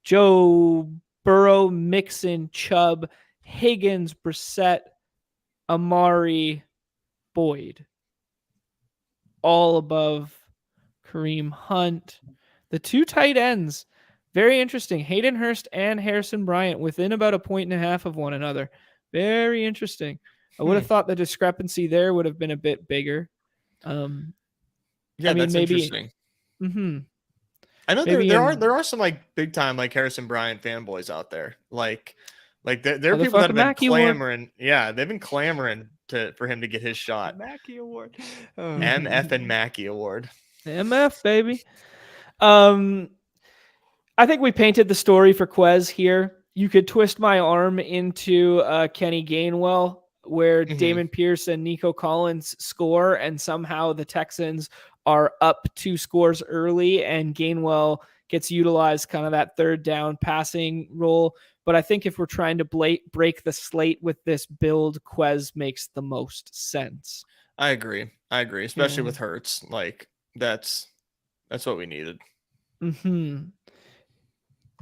Joe Burrow, Mixon, Chubb, Higgins, Brissett, Amari, Boyd, all above Kareem Hunt. The 2 tight ends, very interesting. Hayden Hurst and Harrison Bryant within about 1.5 points of one another. Very interesting. I would have thought the discrepancy there would have been a bit bigger. That's interesting. I know there are some like big time like Harrison Bryant fanboys out there. Like there are people that have been clamoring. Yeah, they've been clamoring for him to get his shot. Mackey Award. MF and Mackey Award. MF, baby. I think we painted the story for Quez here. You could twist my arm into Kenny Gainwell, where Damon Pierce and Nico Collins score, and somehow the Texans are up 2 scores early, and Gainwell gets utilized kind of that third down passing role. But I think if we're trying to break the slate with this build, Quez makes the most sense. I agree, especially with Hurts. Like that's what we needed. There's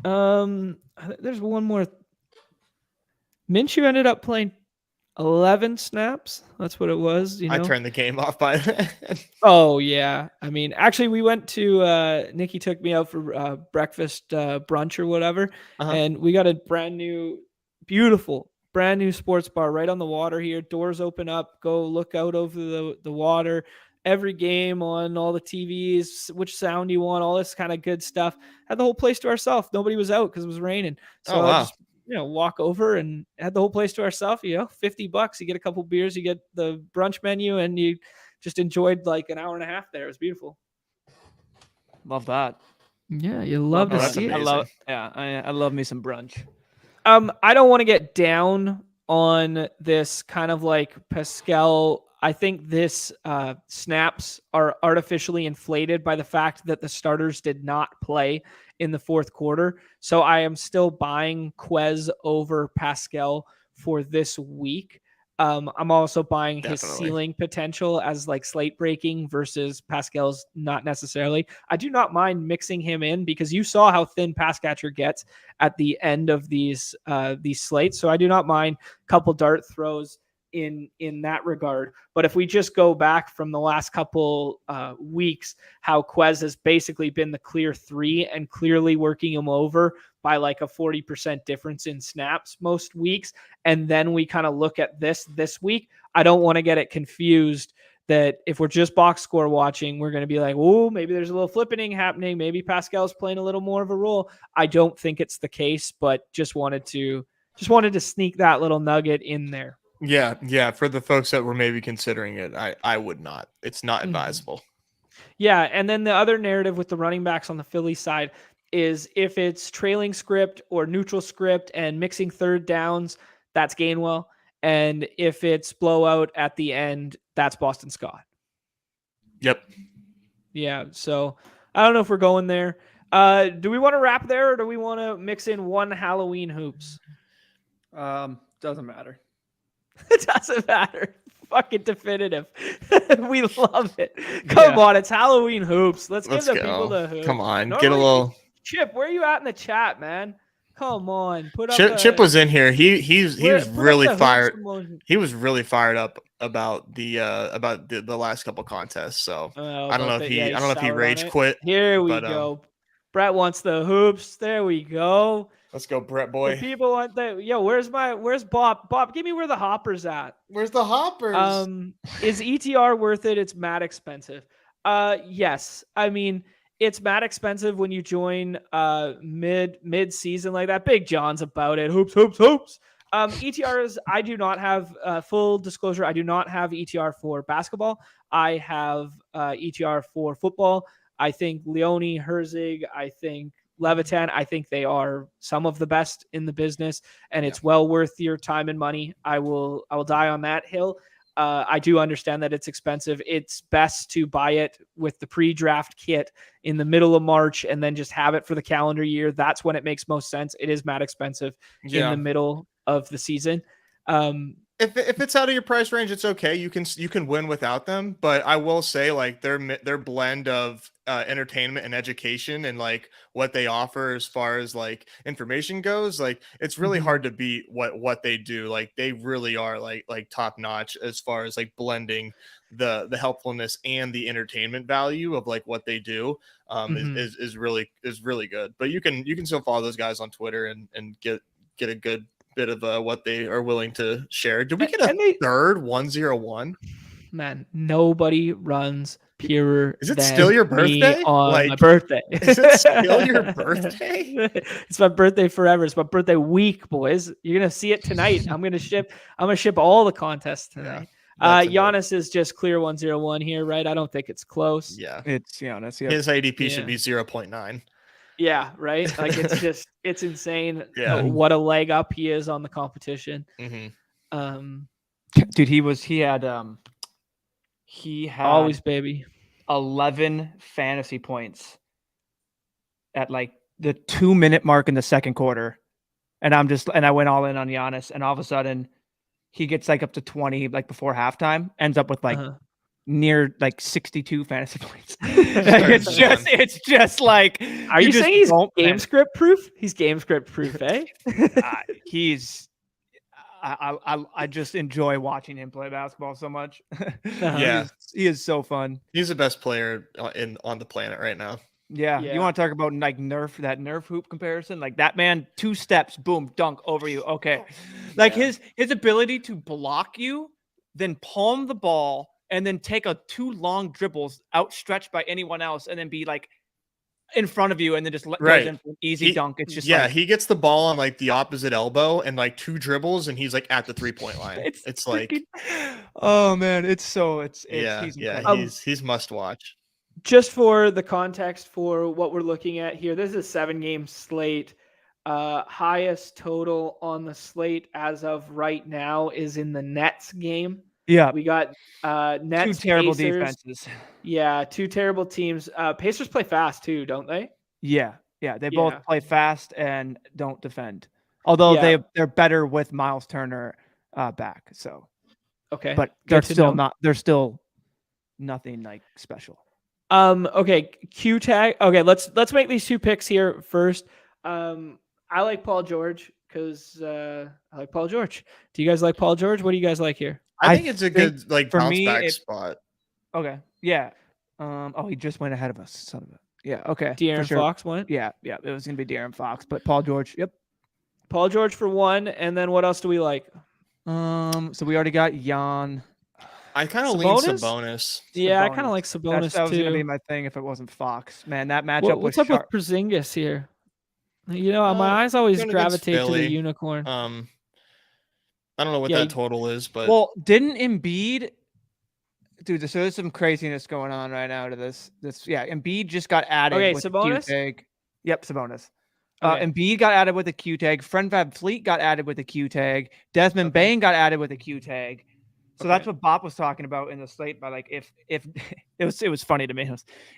one more. Minshew ended up playing 11 snaps. That's what it was. I turned the game off by then. Oh yeah. I mean, actually we went to Nikki took me out for breakfast brunch or whatever. And we got a beautiful brand new sports bar right on the water here. Doors open up, go look out over the water. Every game on all the TVs, which sound you want, all this kind of good stuff. Had the whole place to ourselves. Nobody was out because it was raining. So I just walk over and had the whole place to ourselves. $50. You get a couple beers, you get the brunch menu, and you just enjoyed like an hour and a half there. It was beautiful. Love that. Yeah, you love to see it. I love me some brunch. I don't want to get down on this kind of like Pascal. I think this snaps are artificially inflated by the fact that the starters did not play in the fourth quarter. So I am still buying Quez over Pascal for this week. I'm also buying his ceiling potential as like slate breaking versus Pascal's not necessarily. I do not mind mixing him in because you saw how thin pass catcher gets at the end of these slates. So I do not mind a couple dart throws in that regard. But if we just go back from the last couple weeks, how Quez has basically been the clear 3 and clearly working him over by like a 40% difference in snaps most weeks. And then we kind of look at this week. I don't want to get it confused that if we're just box score watching, we're going to be like, oh, maybe there's a little flipping happening. Maybe Pascal's playing a little more of a role. I don't think it's the case, but just wanted to sneak that little nugget in there. Yeah. For the folks that were maybe considering it, I would not. It's not advisable. Yeah, and then the other narrative with the running backs on the Philly side is if it's trailing script or neutral script and mixing third downs, that's Gainwell. And if it's blowout at the end, that's Boston Scott. Yep. Yeah, so I don't know if we're going there. Do we want to wrap there or do we want to mix in one Halloween hoops? Doesn't matter. It doesn't matter. Fucking definitive. We love it. Come on, it's Halloween hoops. Let's give the people the hoops. Come on, get a little. Chip, where are you at in the chat, man? Come on, put up. Chip was in here. He was really fired. He was really fired up about the last couple contests. So I don't know if he rage quit. Here we go. Brett wants the hoops. There we go. Let's go, Brett boy. The people want that. Yo, where's Bob? Bob, give me where the hoppers at. Where's the hoppers? Is ETR worth it? It's mad expensive. Yes. I mean, it's mad expensive when you join mid season like that. Big John's about it. Hoops. ETRs, I do not have full disclosure. I do not have ETR for basketball. I have ETR for football. I think Leone, Herzig, I think Levitan, I think they are some of the best in the business, and it's well worth your time and money. I will die on that hill. I do understand that it's expensive. It's best to buy it with the pre-draft kit in the middle of March and then just have it for the calendar year. That's when it makes most sense. It is mad expensive in the middle of the season. If it's out of your price range, it's okay. You can win without them. But I will say, like their blend of entertainment and education and like what they offer as far as like information goes, like it's really hard to beat what they do. Like they really are like top notch as far as like blending the helpfulness and the entertainment value of like what they do. Is really good. But you can still follow those guys on Twitter and get a good bit of what they are willing to share. Did we get a third 101? Man, nobody runs purer. Is it still your birthday? On my birthday. Is it still your birthday? It's my birthday forever. It's my birthday week, boys. You're gonna see it tonight. I'm gonna ship all the contests tonight. Giannis is just clear 101 here, right? I don't think it's close. Yeah, it's Giannis. Yeah. His ADP should be 0.9. Yeah, right. Like it's insane. Yeah. What a leg up he is on the competition. Dude, he had always baby 11 fantasy points at like the 2-minute mark in the second quarter. And I went all in on Giannis, and all of a sudden he gets like up to 20 like before halftime, ends up with like near like 62 fantasy points. it's just like, are you saying he's game script proof? He's game script proof, eh? I just enjoy watching him play basketball so much. Yeah, he is so fun. He's the best player on the planet right now. Yeah. You want to talk about like Nerf hoop comparison? Like that man, 2 steps, boom, dunk over you. Okay. Like his ability to block you, then palm the ball, and then take 2 long dribbles outstretched by anyone else, and then be like in front of you, and then just goes in for an easy dunk. It's just he gets the ball on like the opposite elbow and like 2 dribbles, and he's like at the 3-point line. It's like, oh man, he's he's must watch. Just for the context for what we're looking at here, this is a 7-game slate. Highest total on the slate as of right now is in the Nets game. Yeah, we got Nets, 2 terrible Pacers. defenses. Yeah, 2 terrible teams. Pacers play fast too, don't they? Yeah. They both play fast and don't defend. Although they're better with Miles Turner back. So okay, but they're still nothing like special. Okay, Q tag. Okay, let's make these 2 picks here first. I like Paul George because I like Paul George. Do you guys like Paul George? What do you guys like here? I think it's a good like bounce back spot. Okay. Yeah. He just went ahead of us. Son of a. Yeah. Okay. De'Aaron Fox went. Yeah. It was gonna be De'Aaron Fox, but Paul George. Yep. Paul George for 1, and then what else do we like? So we already got Jan. I kind of lean Sabonis. Yeah, I kind of like Sabonis that was too. Gonna be my thing if it wasn't Fox. Man, that matchup What's up with Porzingis here? You know, my eyes always gravitate to the unicorn. I don't know what that total is, but didn't Embiid? Dude, so there's some craziness going on right now to this. Embiid just got added with Sabonis? a Q tag. Yep, Sabonis. Embiid got added with a Q tag. Fred VanVleet got added with a Q tag. Desmond Bane got added with a Q tag. So that's what Bob was talking about in the slate. By like, if it was funny to me.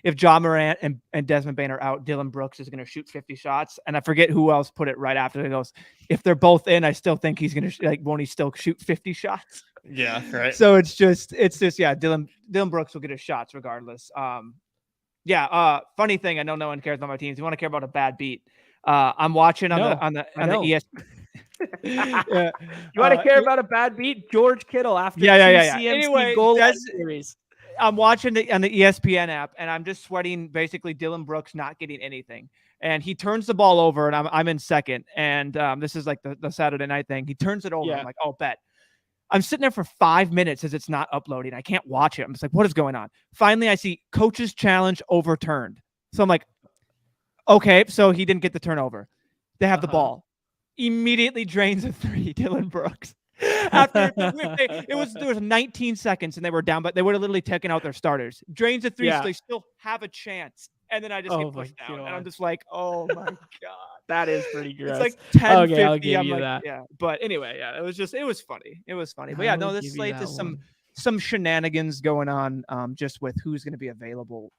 If Ja Morant and Desmond Bane are out, Dylan Brooks is going to shoot 50 shots. And I forget who else put it right after. It goes, if they're both in, I still think he's going to won't he still shoot 50 shots? Yeah, right. So it's just Dylan Brooks will get his shots regardless. Funny thing, I know no one cares about my teams. You want to care about a bad beat? I'm watching on the ESPN. You want to care about a bad beat? George Kittle after CMC anyway, goal series. I'm watching on the ESPN app, and I'm just sweating basically Dylan Brooks not getting anything. And he turns the ball over, and I'm in second. And this is like the Saturday night thing. He turns it over. I'm like, bet. I'm sitting there for 5 minutes as it's not uploading. I can't watch it. I'm just like, what is going on? Finally, I see coach's challenge overturned. So I'm like, okay, so he didn't get the turnover. They have the ball. Immediately drains a 3, Dylan Brooks. After there was 19 seconds and they were down, but they would have literally taken out their starters. Drains a 3, so they still have a chance. And then I just get pushed down, and I'm just like, oh my god, that is pretty gross. It's like 10, okay, 50. I'll give I'm you like, that. yeah. But anyway, it was funny. But no, this slate is some shenanigans going on, just with who's going to be available.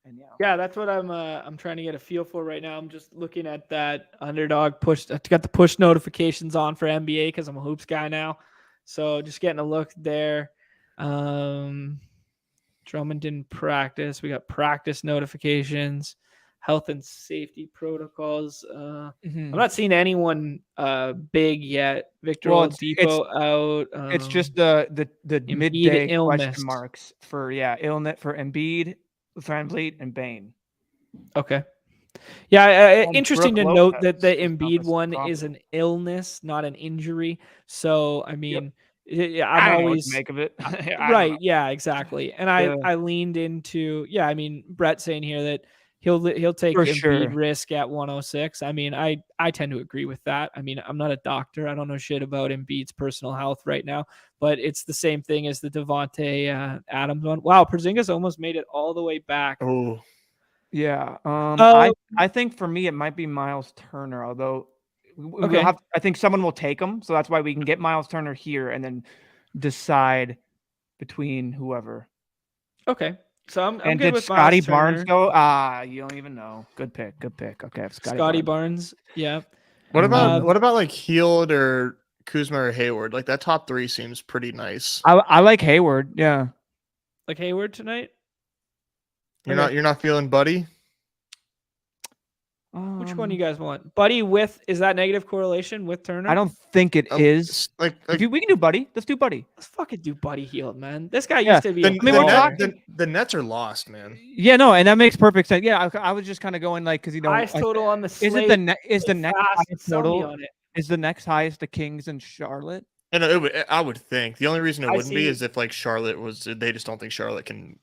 And that's what I'm trying to get a feel for right now. I'm just looking at that Underdog push. I got the push notifications on for NBA because I'm a hoops guy now. So just getting a look there. Drummond didn't practice. We got practice notifications, health and safety protocols. I'm not seeing anyone big yet. Victor Oladipo out. It's just the midday question marks for illness for Embiid, VanVleet, and Bane. Okay. Yeah, interesting to note that the Embiid one is an illness, not an injury. So, I mean, I'm always make of it. Right. Yeah, exactly. And I leaned into, I mean, Brett saying here that he'll take Embiid risk at 106. I mean, I tend to agree with that. I mean, I'm not a doctor. I don't know shit about Embiid's personal health right now, but it's the same thing as the Devontae Adams one. Wow, Porzingis almost made it all the way back. Oh, yeah. I think for me it might be Miles Turner, although I think someone will take him, so that's why we can get Miles Turner here and then decide between whoever. Okay. So I'm and good did with Scotty Miles Barnes Turner. go? You don't even know. Good pick. Okay, Scotty Barnes. Yeah. What about like Heald or Kuzma or Hayward? Like that top 3 seems pretty nice. I like Hayward. Yeah. Like Hayward tonight. You're not feeling Buddy? Which one do you guys want? Buddy with, is that negative correlation with Turner? I don't think it is. Like we can do Buddy. Let's do Buddy. Let's fucking do Buddy Heald, man. This guy used to be. The Nets are lost, man. Yeah, no, and that makes perfect sense. Yeah, I was just kind of going like, because highest total on the slate. Is the next highest total on it? Is the next highest the Kings and Charlotte? And I would think the only reason it wouldn't be is if like Charlotte was. They just don't think Charlotte can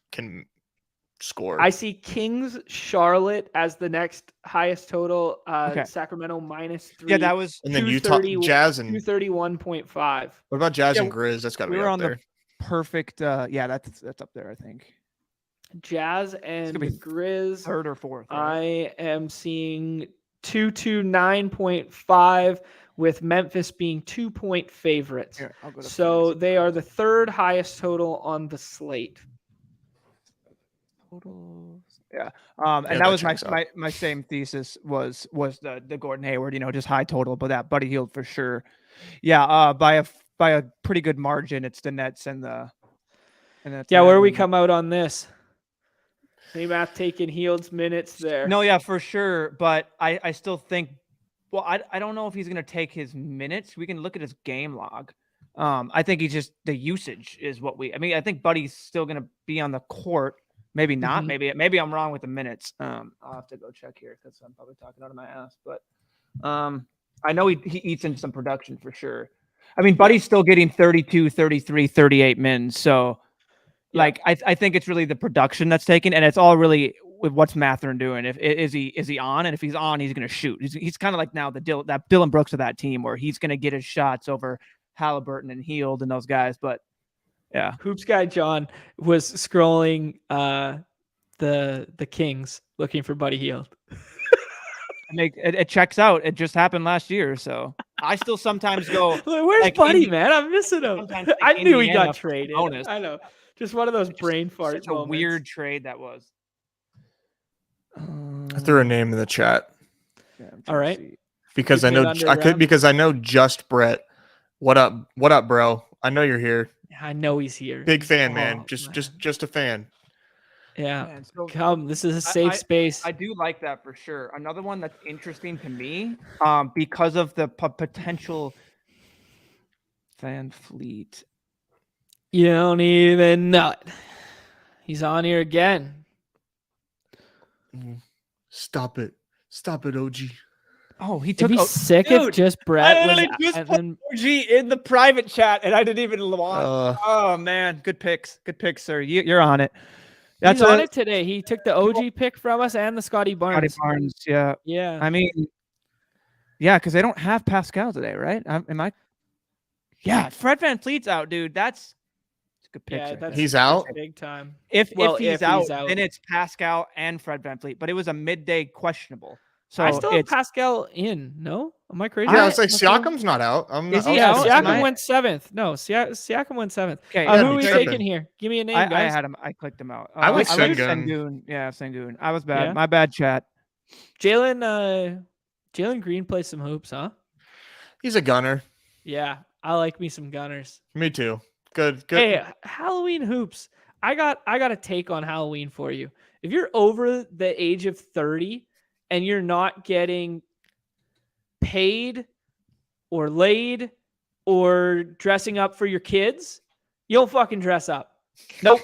score. I see Kings Charlotte as the next highest total. Sacramento -3. Yeah, that was. And then Utah Jazz and 231.5. What about Jazz and Grizz? That's got to be up there. The perfect. Yeah, that's up there. I think. Jazz and Grizz 3rd or 4th. Right? I am seeing 229.5 with Memphis being 2-point favorites. Here, I'll go to so they are the 3rd highest total on the slate. Yeah. And that was my same thesis was the Gordon Hayward, just high total, but that Buddy Hield for sure. Yeah. By a pretty good margin, it's the Nets and the. Where we come out on this? Any math taking Hield's minutes there? No, yeah, for sure. But I still think. Well, I don't know if he's going to take his minutes. We can look at his game log. I think he's just the usage is what I think Buddy's still going to be on the court. Maybe not. Mm-hmm. Maybe I'm wrong with the minutes. I'll have to go check here because I'm probably talking out of my ass. But I know he eats into some production for sure. I mean, Buddy's still getting 32, 33, 38 mins. So, I think it's really the production that's taken, and it's all really with what's Mathurin doing. Is he on? And if he's on, he's going to shoot. He's kind of like now that Dylan Brooks of that team, where he's going to get his shots over Halliburton and Hield and those guys. But yeah, Hoops guy John was scrolling the Kings looking for Buddy Hield. It checks out. It just happened last year, so I still sometimes go. Where's Buddy, man? I'm missing him. I knew he got traded. Bonus. I know, just one of those brain farts. Such a weird trade that was. I threw a name in the chat. Yeah, all right, because I know just Brett. What up, bro? I know you're here. I know he's here. Big fan, man. Just a fan. Yeah. Man, so come. This is a safe space. I do like that for sure. Another one that's interesting to me, because of the potential Van Fleet. You don't even know it. He's on here again. Stop it, OG. Oh, he took. Sick of just Brett. I just put OG in the private chat, and I didn't even want. Oh man, good picks, sir. You're on it. He's on it today. He took the OG pick from us and the Scotty Barnes. Yeah. Yeah. I mean, yeah, because they don't have Pascal today, right? Am I? Yeah, Fred VanVleet's out, dude. That's a good pick. Yeah, he's out big time. If he's out, then it's Pascal and Fred VanVleet. But it was a midday questionable. So I still have Pascal in. No, am I crazy? Yeah, it's like Siakam's not out. Is he out? Siakam went 7th. No, Siakam went 7th. Okay, who are we taking here? Give me a name, guys. I had him. I clicked him out. I like Sengun. Yeah, Sengun. I was bad. Yeah. My bad, chat. Jalen Green plays some hoops, huh? He's a gunner. Yeah, I like me some gunners. Me too. Good. Hey, Halloween hoops. I got a take on Halloween for you. If you're over the age of 30 and you're not getting paid or laid or dressing up for your kids, you don't fucking dress up. Nope.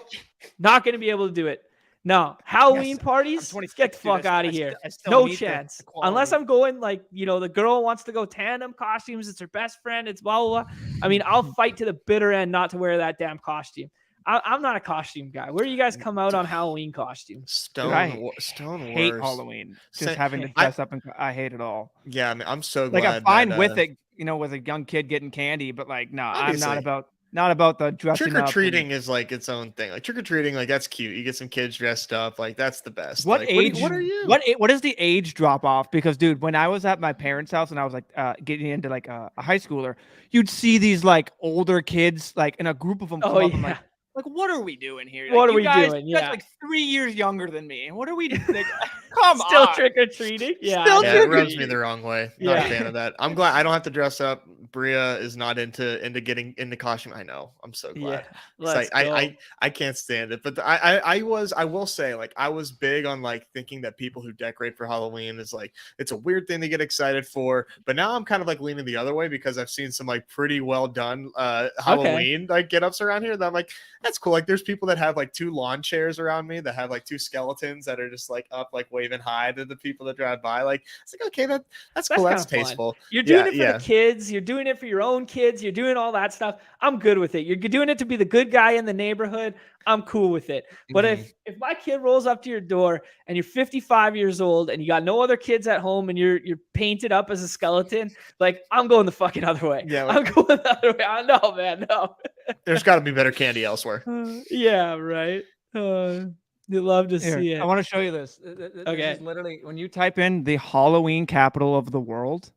Not going to be able to do it. No. Halloween parties, get the fuck out of here. No chance. Unless I'm going like, the girl wants to go tandem costumes. It's her best friend. It's blah, blah, blah. I mean, I'll fight to the bitter end not to wear that damn costume. I'm not a costume guy. Where do you guys come out on Halloween costumes? Stone hate Halloween. Just having to dress up, and I hate it all. Yeah, I mean, I'm so glad. Like I'm fine with it, with a young kid getting candy, but like, no, I'm not about the dressing up. Trick-or-treating is like its own thing. Like trick-or-treating, like that's cute. You get some kids dressed up, like that's the best. What like, age? What are you? What is the age drop off? Because dude, when I was at my parents' house and I was like getting into like a high schooler, you'd see these like older kids like in a group of them. Oh yeah. Like, what are we doing here? What like, are we doing? You guys Yeah. like 3 years younger than me. What are we doing? Like, come Still on. trick or treating. Yeah. Still Yeah, it rubs me the wrong way. Not a fan of that. I'm glad I don't have to dress up. Bria is not into getting into costume. I know. I'm so glad. Yeah. Let's go. I can't stand it. But I will say, like, I was big on like thinking that people who decorate for Halloween is like it's a weird thing to get excited for. But now I'm kind of like leaning the other way because I've seen some like pretty well done Halloween like get ups around here that I'm like, that's cool. Like there's people that have like 2 lawn chairs around me that have like 2 skeletons that are just like up like waving hi to the people that drive by. Like it's like, okay, that's cool. That's tasteful. Fun. You're doing it for the kids. You're doing it for your own kids. You're doing all that stuff. I'm good with it. You're doing it to be the good guy in the neighborhood. I'm cool with it. But if my kid rolls up to your door and you're 55 years old and you got no other kids at home and you're painted up as a skeleton, like I'm going the fucking other way. Yeah, I'm going the other way. No, man, no. There's got to be better candy elsewhere. Yeah, right. You'd love to see it. I want to show you this. Okay. This is literally when you type in the Halloween capital of the world.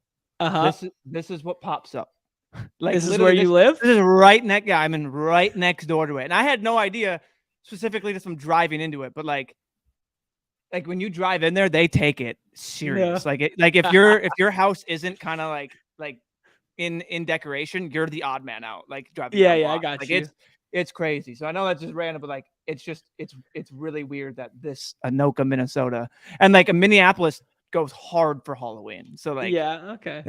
This is what pops up. Like this is where you live? This is right next. Yeah, I'm in right next door to it, and I had no idea specifically just from driving into it. But like when you drive in there, they take it serious. Yeah. Like if your house isn't kind of like in decoration, you're the odd man out. Like driving. Yeah, I got like you. It's crazy. So I know that's just random, but like it's really weird that this Anoka, Minnesota, and like a Minneapolis goes hard for Halloween. So like okay.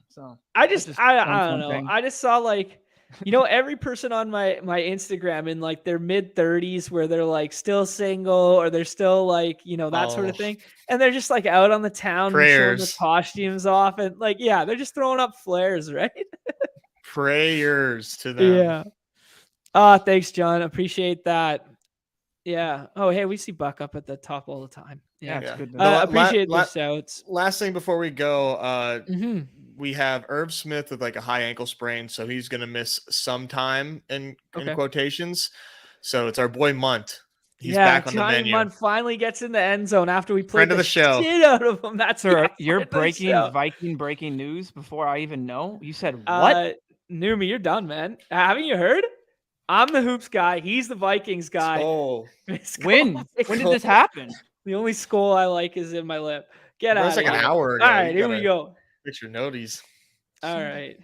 So I don't know. Thing. I just saw like every person on my Instagram in like their mid 30s where they're like still single or they're still like that sort of thing, and they're just like out on the town showing the costumes off and like they're just throwing up flares, right? Prayers to them. Yeah. Thanks, John. Appreciate that. Yeah. Oh, hey, we see Buck up at the top all the time. Yeah. It's good. Appreciate the shouts. Last thing before we go, we have Irv Smith with like a high ankle sprain, so he's gonna miss some time in quotations. So it's our boy Munt. He's back on the menu. Munt finally gets in the end zone after we played the show shit out of him. That's you're breaking breaking news before I even know. You said what? Numi, you're done, man. Haven't you heard? I'm the hoops guy. He's the Vikings guy. When did this happen? The only skull I like is in my lip. Get out of here. That's like an hour ago. All right, here we go. Fix your noties. All right,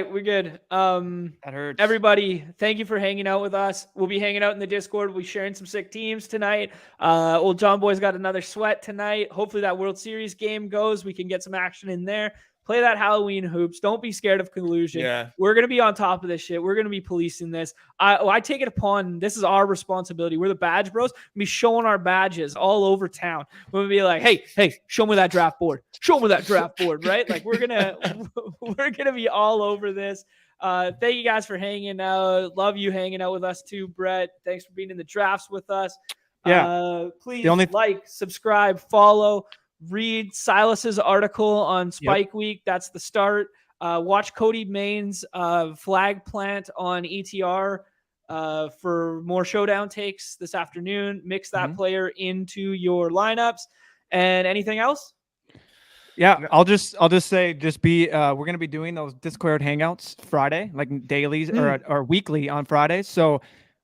we're good. That hurts. Everybody, thank you for hanging out with us. We'll be hanging out in the Discord. We'll be sharing some sick teams tonight. Old John Boy's got another sweat tonight. Hopefully that World Series game goes. We can get some action in there. Play that Halloween hoops. Don't be scared of collusion. Yeah. We're going to be on top of this shit. We're going to be policing this. I take it upon, this is our responsibility. We're the badge bros. We'll be showing our badges all over town. We'll be like, hey, show me that draft board. Show me that draft board, right? Like we're going to be all over this. Thank you guys for hanging out. Love you hanging out with us too, Brett. Thanks for being in the drafts with us. Yeah. Please like, subscribe, follow. Read Silas's article on Spike Week. That's the start. Watch Cody Main's flag plant on ETR for more showdown takes this afternoon. Mix that player into your lineups. And anything else? Yeah, I'll just say we're gonna be doing those Discord hangouts Friday, like dailies or weekly on Fridays. So,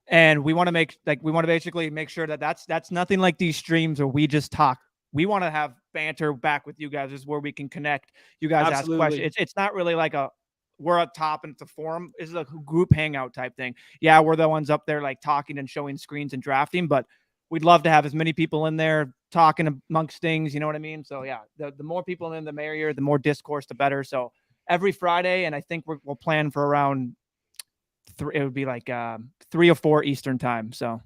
and we want to basically make sure that that's nothing like these streams where we just talk. We want to have banter back with you guys. This is where we can connect. You guys ask questions. It's not really like we're up top and it's a forum. This is a group hangout type thing. Yeah, we're the ones up there like talking and showing screens and drafting, but we'd love to have as many people in there talking amongst things. You know what I mean? So yeah, the more people in, the merrier. The more discourse, the better. So every Friday, and I think we'll plan for around 3. It would be like 3 or 4 Eastern time. So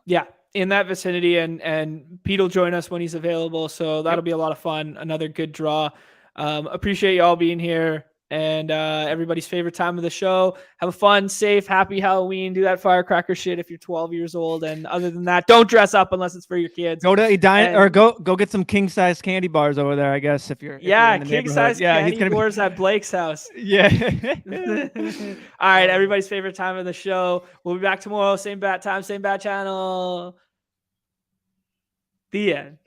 yeah. In that vicinity, and Pete will join us when he's available, so that'll be a lot of fun. Another good draw. Appreciate y'all being here, and everybody's favorite time of the show. Have a fun, safe, happy Halloween. Do that firecracker shit if you're 12 years old, and other than that, don't dress up unless it's for your kids. Go to Edina or go get some king size candy bars over there, I guess. If you're in the king size candy bars at Blake's house. Yeah. All right, everybody's favorite time of the show. We'll be back tomorrow, same bat time, same bat channel. The end.